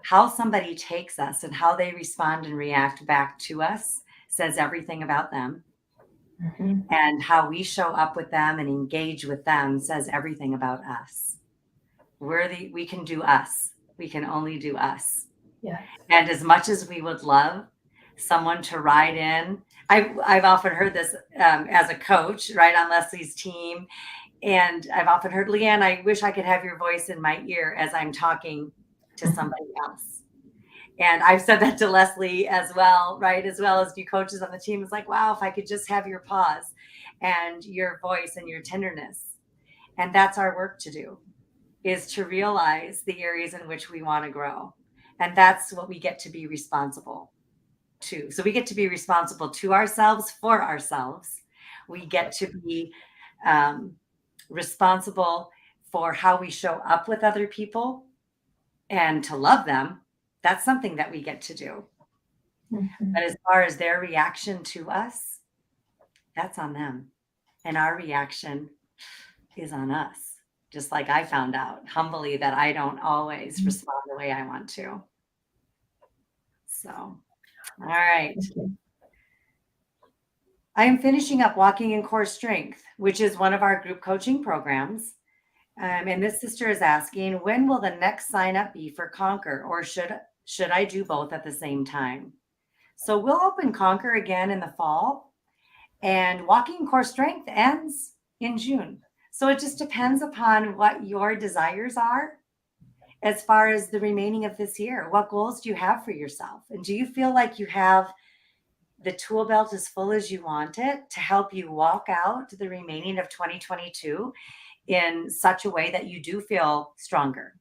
How somebody takes us and how they respond and react back to us says everything about them. Mhm. And how we show up with them and engage with them says everything about us. We can do us. We can only do us. Yes. And as much as we would love someone to ride in, I've often heard this as a coach, right, on Leslie's team. And I've often heard, Leanne, I wish I could have your voice in my ear as I'm talking to somebody else. And I've said that to Leslie as well, right? As well as new coaches on the team. It's like, wow, if I could just have your pause and your voice and your tenderness. And that's our work to do, is to realize the areas in which we want to grow. And that's what we get to be responsible to. So we get to be responsible to ourselves, for ourselves. We get to be responsible for how we show up with other people and to love them. That's something that we get to do. Mhm. But as far as their reaction to us, that's on them. And our reaction is on us. Just like I found out humbly that I don't always respond the way I want to. So, all right. Thank you. I am finishing up Walking in Core Strength, which is one of our group coaching programs. And this sister is asking, when will the next sign up be for Conquer, or should I do both at the same time? So we'll open Conquer again in the fall, and Walking Core Strength ends in June. So it just depends upon what your desires are as far as the remaining of this year. What goals do you have for yourself? And do you feel like you have the tool belt as full as you want it to help you walk out the remaining of 2022 in such a way that you do feel stronger?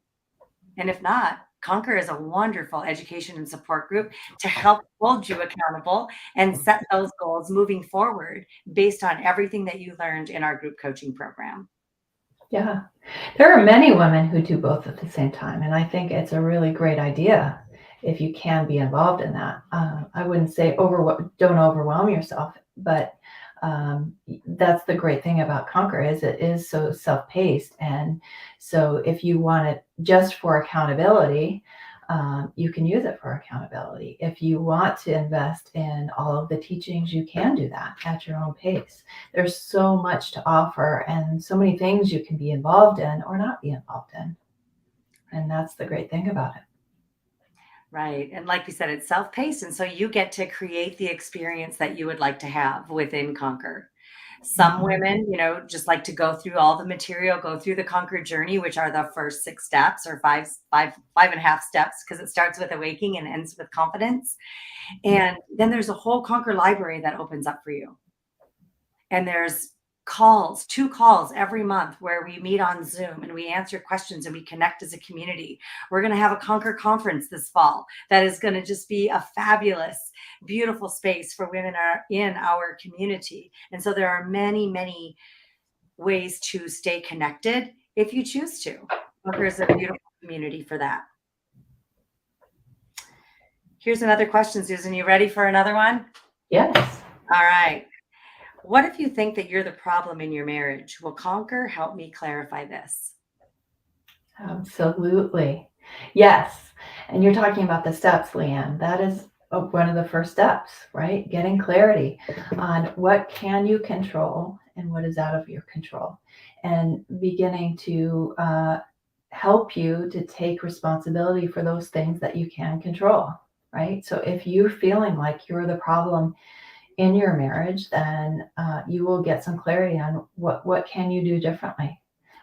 And if not, Conquer is a wonderful education and support group to help hold you accountable and set those goals moving forward based on everything that you learned in our group coaching program. Yeah. There are many women who do both at the same time, and I think it's a really great idea if you can be involved in that. I wouldn't say don't overwhelm yourself, but that's the great thing about Conquer is it is so self-paced, and so if you want it just for accountability, you can use it for accountability. If you want to invest in all of the teachings, you can do that at your own pace. There's so much to offer and so many things you can be involved in or not be involved in. And that's the great thing about it. Right. And like we said, it's self paced. And so you get to create the experience that you would like to have within Conquer. Some Mhm. women, just like to go through all the material, go through the Conquer journey, which are the first 6 steps or five and a half steps, because it starts with awakening and ends with confidence. And then there's a whole Conquer library that opens up for you. And there's two calls every month where we meet on Zoom and we answer questions and we connect as a community. We're going to have a Conquer conference this fall that is going to just be a fabulous, beautiful space for women in our community. And so there are many, many ways to stay connected if you choose to. Conquer is a beautiful community for that. Here's another question, Susan. You ready for another one? Yes. All right. What if you think that you're the problem in your marriage? Will Conquer help me clarify this? Absolutely. Yes. And you're talking about the steps, Leanne. That is one of the first steps, right? Getting clarity on what can you control and what is out of your control, and beginning to help you to take responsibility for those things that you can control, right? So if you're feeling like you're the problem in your marriage, then you will get some clarity on what can you do differently,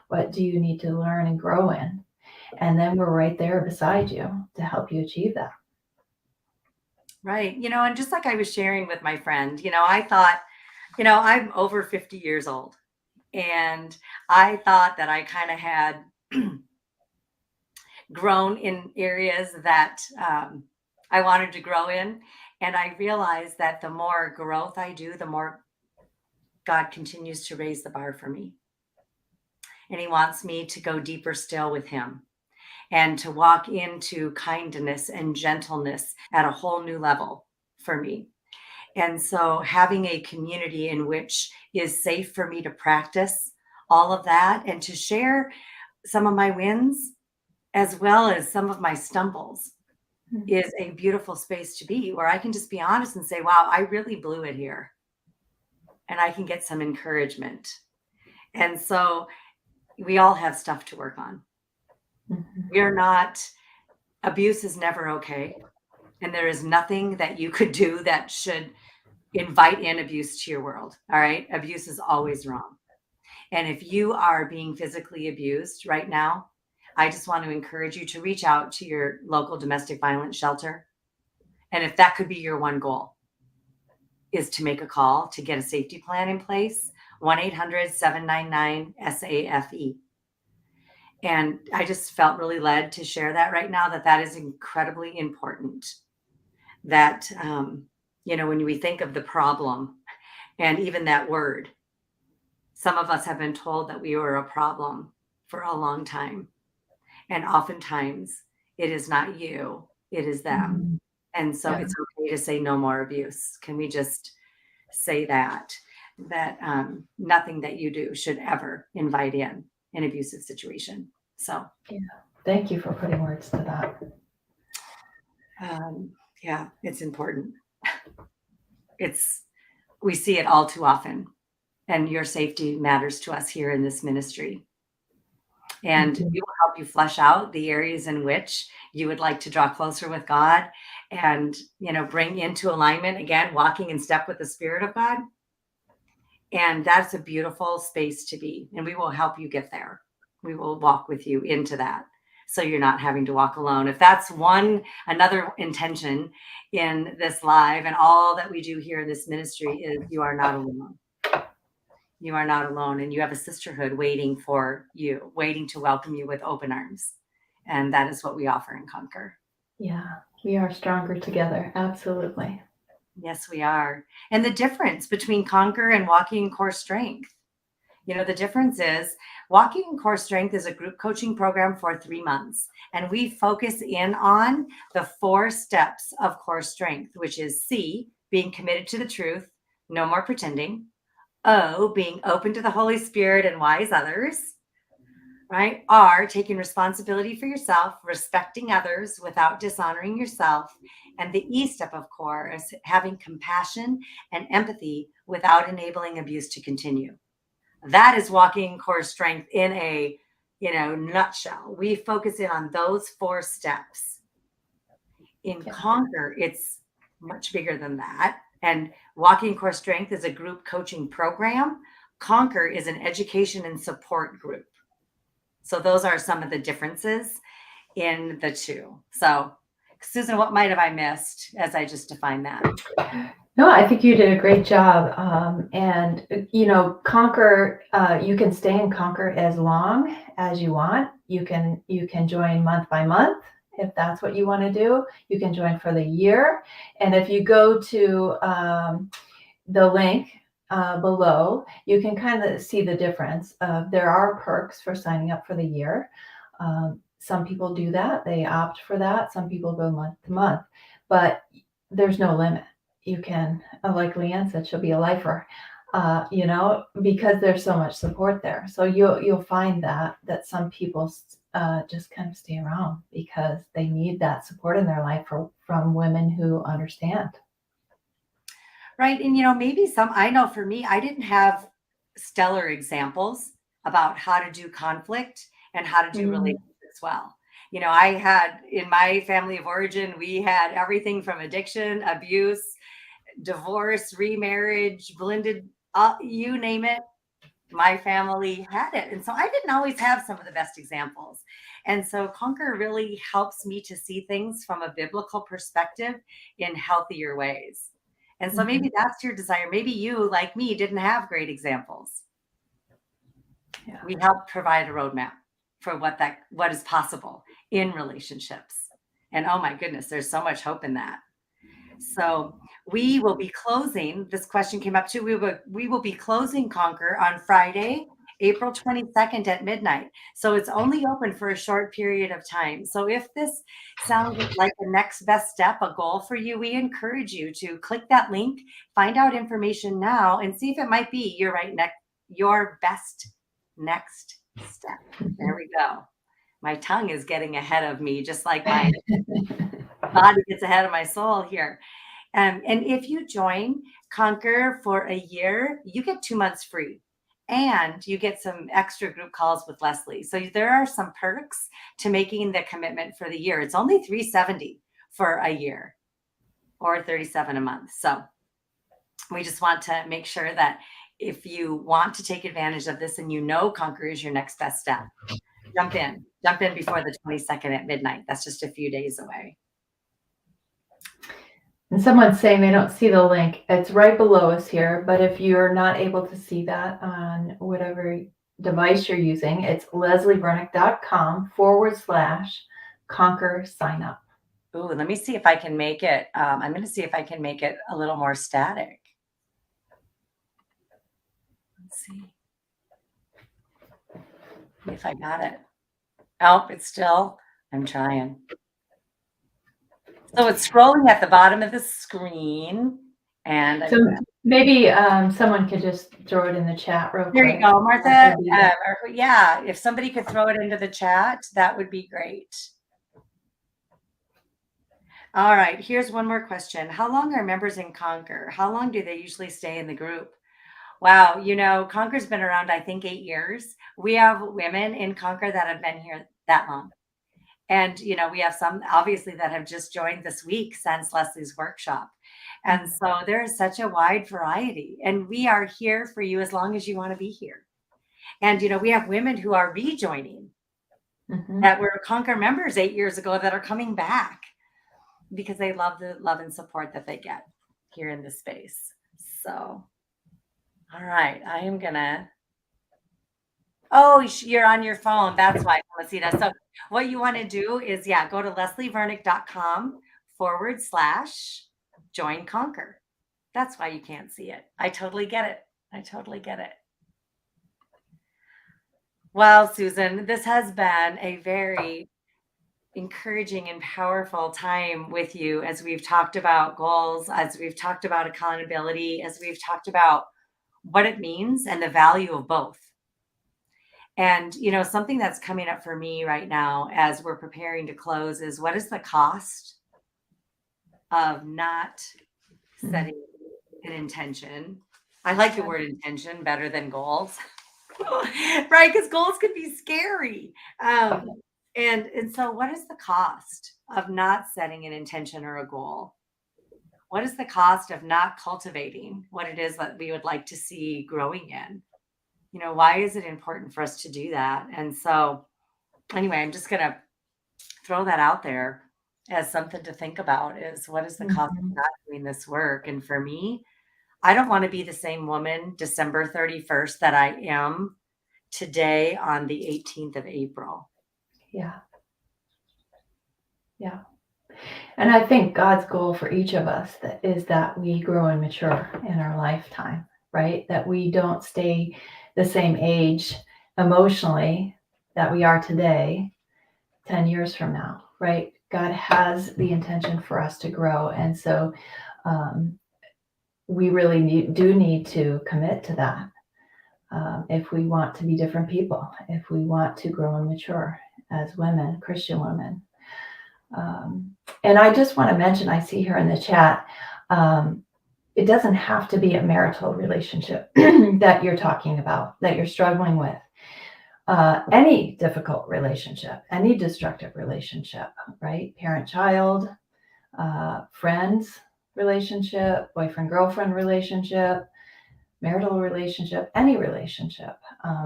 what do you need to learn and grow in, and then we're right there beside you to help you achieve that. Right. And just like I was sharing with my friend, I thought, I'm over 50 years old. And I thought that I kind of had grown in areas that I wanted to grow in. And I realized that the more growth I do, the more God continues to raise the bar for me. And He wants me to go deeper still with Him and to walk into kindness and gentleness at a whole new level for me. And so having a community in which is safe for me to practice all of that and to share some of my wins as well as some of my stumbles Mm. is a beautiful space to be, where I can just be honest and say, wow, I really blew it here. And I can get some encouragement. And so we all have stuff to work on. Mhm. We are not, abuse is never okay. And there is nothing that you could do that should invite in abuse to your world. All right. Abuse is always wrong. And if you are being physically abused right now, I just want to encourage you to reach out to your local domestic violence shelter. And if that could be your one goal, is to make a call to get a safety plan in place, 1-800-799-SAFE. And I just felt really led to share that right now, that is incredibly important. That, when we think of the problem and even that word, some of us have been told that we were a problem for a long time. And oftentimes it is not you, it is them. Mhm. And so Yeah. it's okay to say no more abuse. Can we just say that? That nothing that you do should ever invite in an abusive situation. So, Yeah. Thank you for putting words to that. yeah, it's important. It's We see it all too often, and your safety matters to us here in this ministry. And Mhm. we will help you flesh out the areas in which you would like to draw closer with God and, bring into alignment again, walking in step with the Spirit of God. And that's a beautiful space to be. And we will help you get there. We will walk with you into that. So you're not having to walk alone. If that's another intention in this live and all that we do here in this ministry, is you are not alone. You are not alone, and you have a sisterhood waiting for you, waiting to welcome you with open arms. And that is what we offer and Conquer. Yeah. We are stronger together. Absolutely. Yes, we are. And the difference between Conquer and Walking in Core Strength, the difference is Walking in Core Strength is a group coaching program for 3 months. And we focus in on the 4 steps of core strength, which is C, being committed to the truth, no more pretending. O, being open to the Holy Spirit and wise others. Right? R, taking responsibility for yourself, respecting others without dishonoring yourself. And the E step of core is having compassion and empathy without enabling abuse to continue. That is Walking Core Strength in a nutshell. We focus in on those 4 steps. In Yeah. Conquer, it's much bigger than that. And Walking Core Strength is a group coaching program. Conquer is an education and support group. So those are some of the differences in the two. So, Susan, what might have I missed as I just defined that? No, I think you did a great job. And, Conquer, you can stay in Conquer as long as you want. You can join month by month if that's what you want to do. You can join for the year. And if you go to the link below, you can kind of see the difference. There are perks for signing up for the year. Some people do that, they opt for that. Some people go month to month, but there's no limit. You can, like Leanne said, she'll be a lifer. because there's so much support there. So you'll find that some people just kind of stay around because they need that support in their life from women who understand. Right. And, maybe I know for me, I didn't have stellar examples about how to do conflict and how to do Mm, relationships well. I had in my family of origin, we had everything from addiction, abuse, divorce, remarriage, blended, you name it. My family had it. And so I didn't always have some of the best examples. And so Conquer really helps me to see things from a biblical perspective in healthier ways. And so mhm. maybe that's your desire. Maybe you, like me, didn't have great examples. Yeah. We help provide a roadmap for what is possible in relationships. And oh my goodness, there's so much hope in that. So we will be closing. This question came up too. We will be closing Conquer on Friday, April 22nd at midnight. So it's only open for a short period of time. So if this sounds like the next best step, a goal for you, we encourage you to click that link, find out information now, and see if it might be your best next step. There we go. My tongue is getting ahead of me, just like my body gets ahead of my soul here. And if you join Conquer for a year, you get 2 months free and you get some extra group calls with Leslie. So there are some perks to making the commitment for the year. It's only $370 for a year or $37 a month. So we just want to make sure that if you want to take advantage of this and Conquer is your next best step, jump in before the 22nd at midnight. That's just a few days away. And someone's saying they don't see the link. It's right below us here, but if you're not able to see that on whatever device you're using, it's leslievernick.com/conquer sign up. Ooh, let me see if I can make it. I'm going to see if I can make it a little more static. Let's see if I got it. Oh, I'm trying. So it's scrolling at the bottom of the screen. And So maybe someone could just throw it in the chat real there quick. you go, Martha. Yeah, if somebody could throw it into the chat, that would be great. All right, here's one more question. How long are members in Conquer? How long do they usually stay in the group? Wow, Conquer's been around, I think, 8 years. We have women in Conquer that have been here that long. And, we have some obviously that have just joined this week since Leslie's workshop. And so there is such a wide variety. And we are here for you as long as you want to be here. And, we have women who are rejoining that were Conquer members 8 years ago that are coming back because they love the love and support that they get here in this space. So, all right, I am gonna. Oh, you're on your phone. That's why, Felicita. So what you want to do is, go to leslievernick.com/join Conquer. That's why you can't see it. I totally get it. I totally get it. Well, Susan, this has been a very encouraging and powerful time with you as we've talked about goals, as we've talked about accountability, as we've talked about what it means and the value of both. And, something that's coming up for me right now as we're preparing to close is what is the cost of not setting an intention? I like the word intention better than goals, right? Because goals can be scary. And so what is the cost of not setting an intention or a goal? What is the cost of not cultivating what it is that we would like to see growing in? Why is it important for us to do that? And so anyway, I'm just going to throw that out there as something to think about is what is the cost of not doing this work? And for me, I don't want to be the same woman December 31st that I am today on the 18th of April. Yeah. Yeah. And I think God's goal for each of us is that we grow and mature in our lifetime, right? That we don't stay the same age emotionally that we are today, 10 years from now, right? God has the intention for us to grow. And so we really do need to commit to that if we want to be different people, if we want to grow and mature as women, Christian women. And I just want to mention, I see here in the chat, um, it doesn't have to be a marital relationship that you're talking about, that you're struggling with. Any difficult relationship, any destructive relationship, right? Parent child, friends relationship, boyfriend girlfriend relationship, marital relationship, any relationship.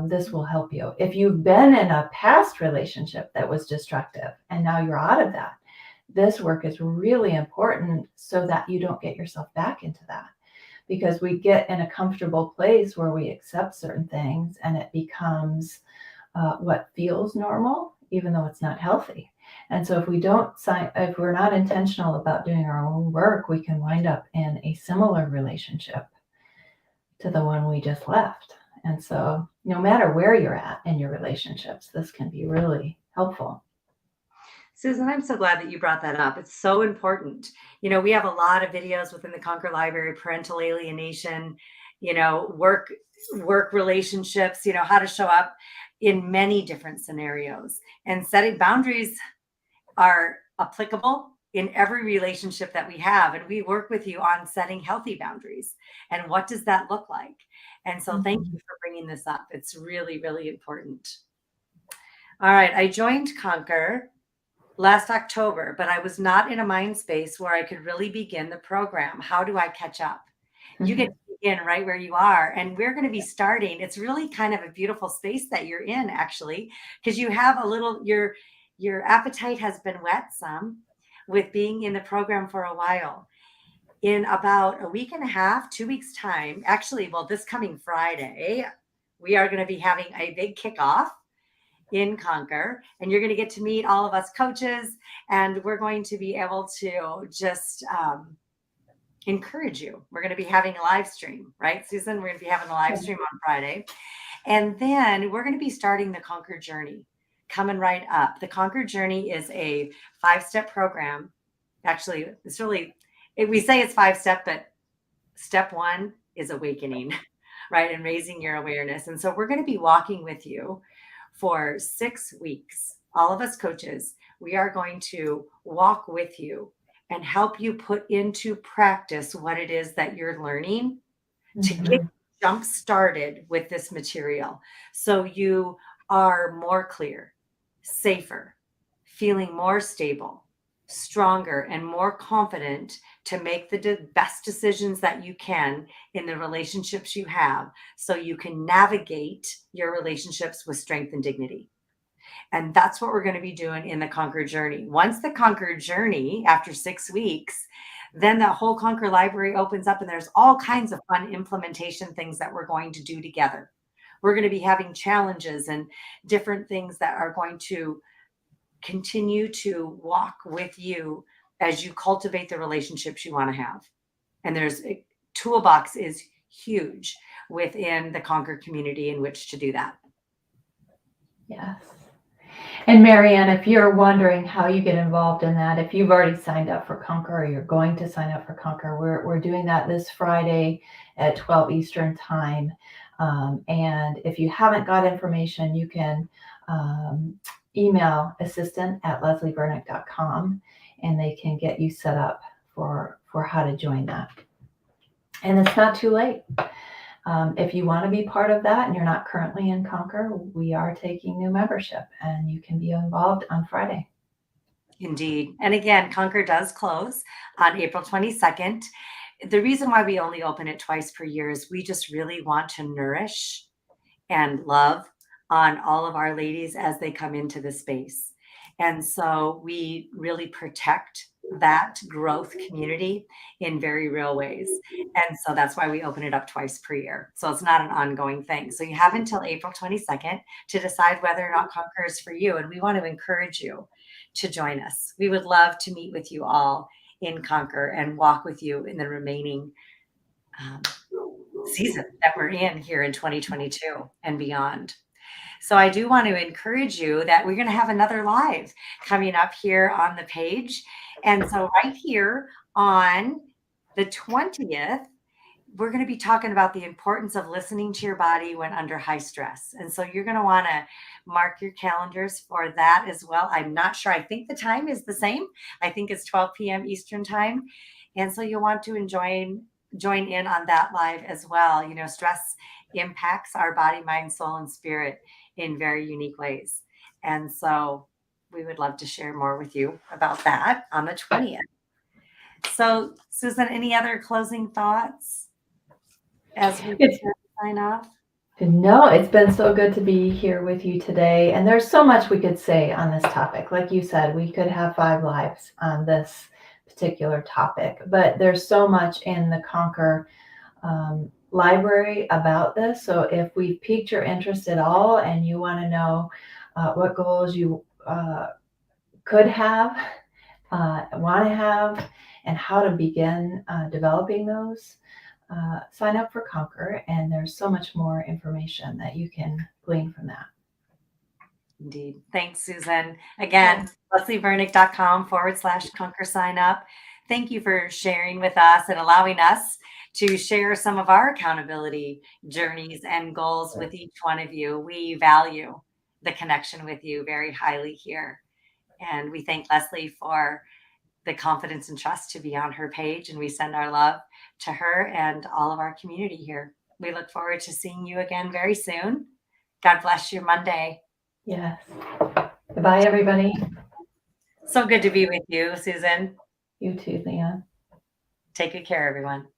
This will help you. If you've been in a past relationship that was destructive and now you're out of that, this work is really important so that you don't get yourself back into that. Because we get in a comfortable place where we accept certain things and it becomes what feels normal, even though it's not healthy. And so if we're not intentional about doing our own work, we can wind up in a similar relationship to the one we just left. And so no matter where you're at in your relationships, this can be really helpful. Susan, I'm so glad that you brought that up. It's so important. We have a lot of videos within the Conquer Library, parental alienation, work relationships, how to show up in many different scenarios. And setting boundaries are applicable in every relationship that we have. And we work with you on setting healthy boundaries. And what does that look like? And so thank you for bringing this up. It's really, really important. All right. I joined Conquer last October, but I was not in a mind space where I could really begin the program. How do I catch up? You get to begin right where you are. And we're going to be starting. It's really kind of a beautiful space that you're in, actually, because you have a little, your appetite has been whet some with being in the program for a while. In about a week and a half, 2 weeks time, actually, well, this coming Friday, we are going to be having a big kickoff in Conquer, and you're going to get to meet all of us coaches, and we're going to be able to just encourage you. We're going to be having a live stream, right, Susan? We're going to be having a live stream on Friday, and then we're going to be starting the Conquer Journey coming right up. The Conquer Journey is a 5-step program. Actually, it's really, we say it's 5-step, but step 1 is awakening, right, and raising your awareness. And so we're going to be walking with you for 6 weeks. All of us coaches, we are going to walk with you and help you put into practice what it is that you're learning to get jump started with this material. So you are more clear, safer, feeling more stable, stronger, and more confident to make the best decisions that you can in the relationships you have, so you can navigate your relationships with strength and dignity. And that's what we're going to be doing in the Conquer Journey. Once the Conquer Journey, after 6 weeks, then the whole Conquer Library opens up, and there's all kinds of fun implementation things that we're going to do together. We're going to be having challenges and different things that are going to continue to walk with you as you cultivate the relationships you want to have. And toolbox is huge within the Conquer community in which to do that. Yes. And Marianne, if you're wondering how you get involved in that, if you've already signed up for Conquer or you're going to sign up for Conquer, we're doing that this Friday at 12 Eastern time. And if you haven't got information, you can email assistant@leslievernick.com and they can get you set up for how to join that. And it's not too late. If you want to be part of that and you're not currently in Conquer, we are taking new membership and you can be involved on Friday. Indeed. And again, Conquer does close on April 22nd. The reason why we only open it twice per year is we just really want to nourish and love on all of our ladies as they come into the space. And so we really protect that growth community in very real ways. And so that's why we open it up twice per year. So it's not an ongoing thing. So you have until April 22nd to decide whether or not Conquer is for you. And we want to encourage you to join us. We would love to meet with you all in Conquer and walk with you in the remaining season that we're in here in 2022 and beyond. So I do want to encourage you that we're going to have another live coming up here on the page. And so right here on the 20th, we're going to be talking about the importance of listening to your body when under high stress. And so you're going to want to mark your calendars for that as well. I'm not sure. I think the time is the same. I think it's 12 p.m. Eastern time. And so you'll want to join in on that live as well. You know, stress impacts our body, mind, soul, and spirit in very unique ways. And so we would love to share more with you about that on the 20th. So, Susan, any other closing thoughts as we It's sign off? No, it's been so good to be here with you today. And there's so much we could say on this topic. Like you said, we could have 5 lives on this particular topic, but there's so much in the Conquer library about this. So if we've piqued your interest at all and you want to know what goals you could have, want to have, and how to begin developing those, sign up for Conquer, and there's so much more information that you can glean from that. Indeed. Thanks, Susan. Again, leslievernick.com/Conquer sign up. Thank you for sharing with us and allowing us to share some of our accountability journeys and goals with each one of you. We value the connection with you very highly here. And we thank Leslie for the confidence and trust to be on her page. And we send our love to her and all of our community here. We look forward to seeing you again very soon. God bless your Monday. Yes. Bye, everybody. So good to be with you, Susan. You too, Leon. Take good care, everyone.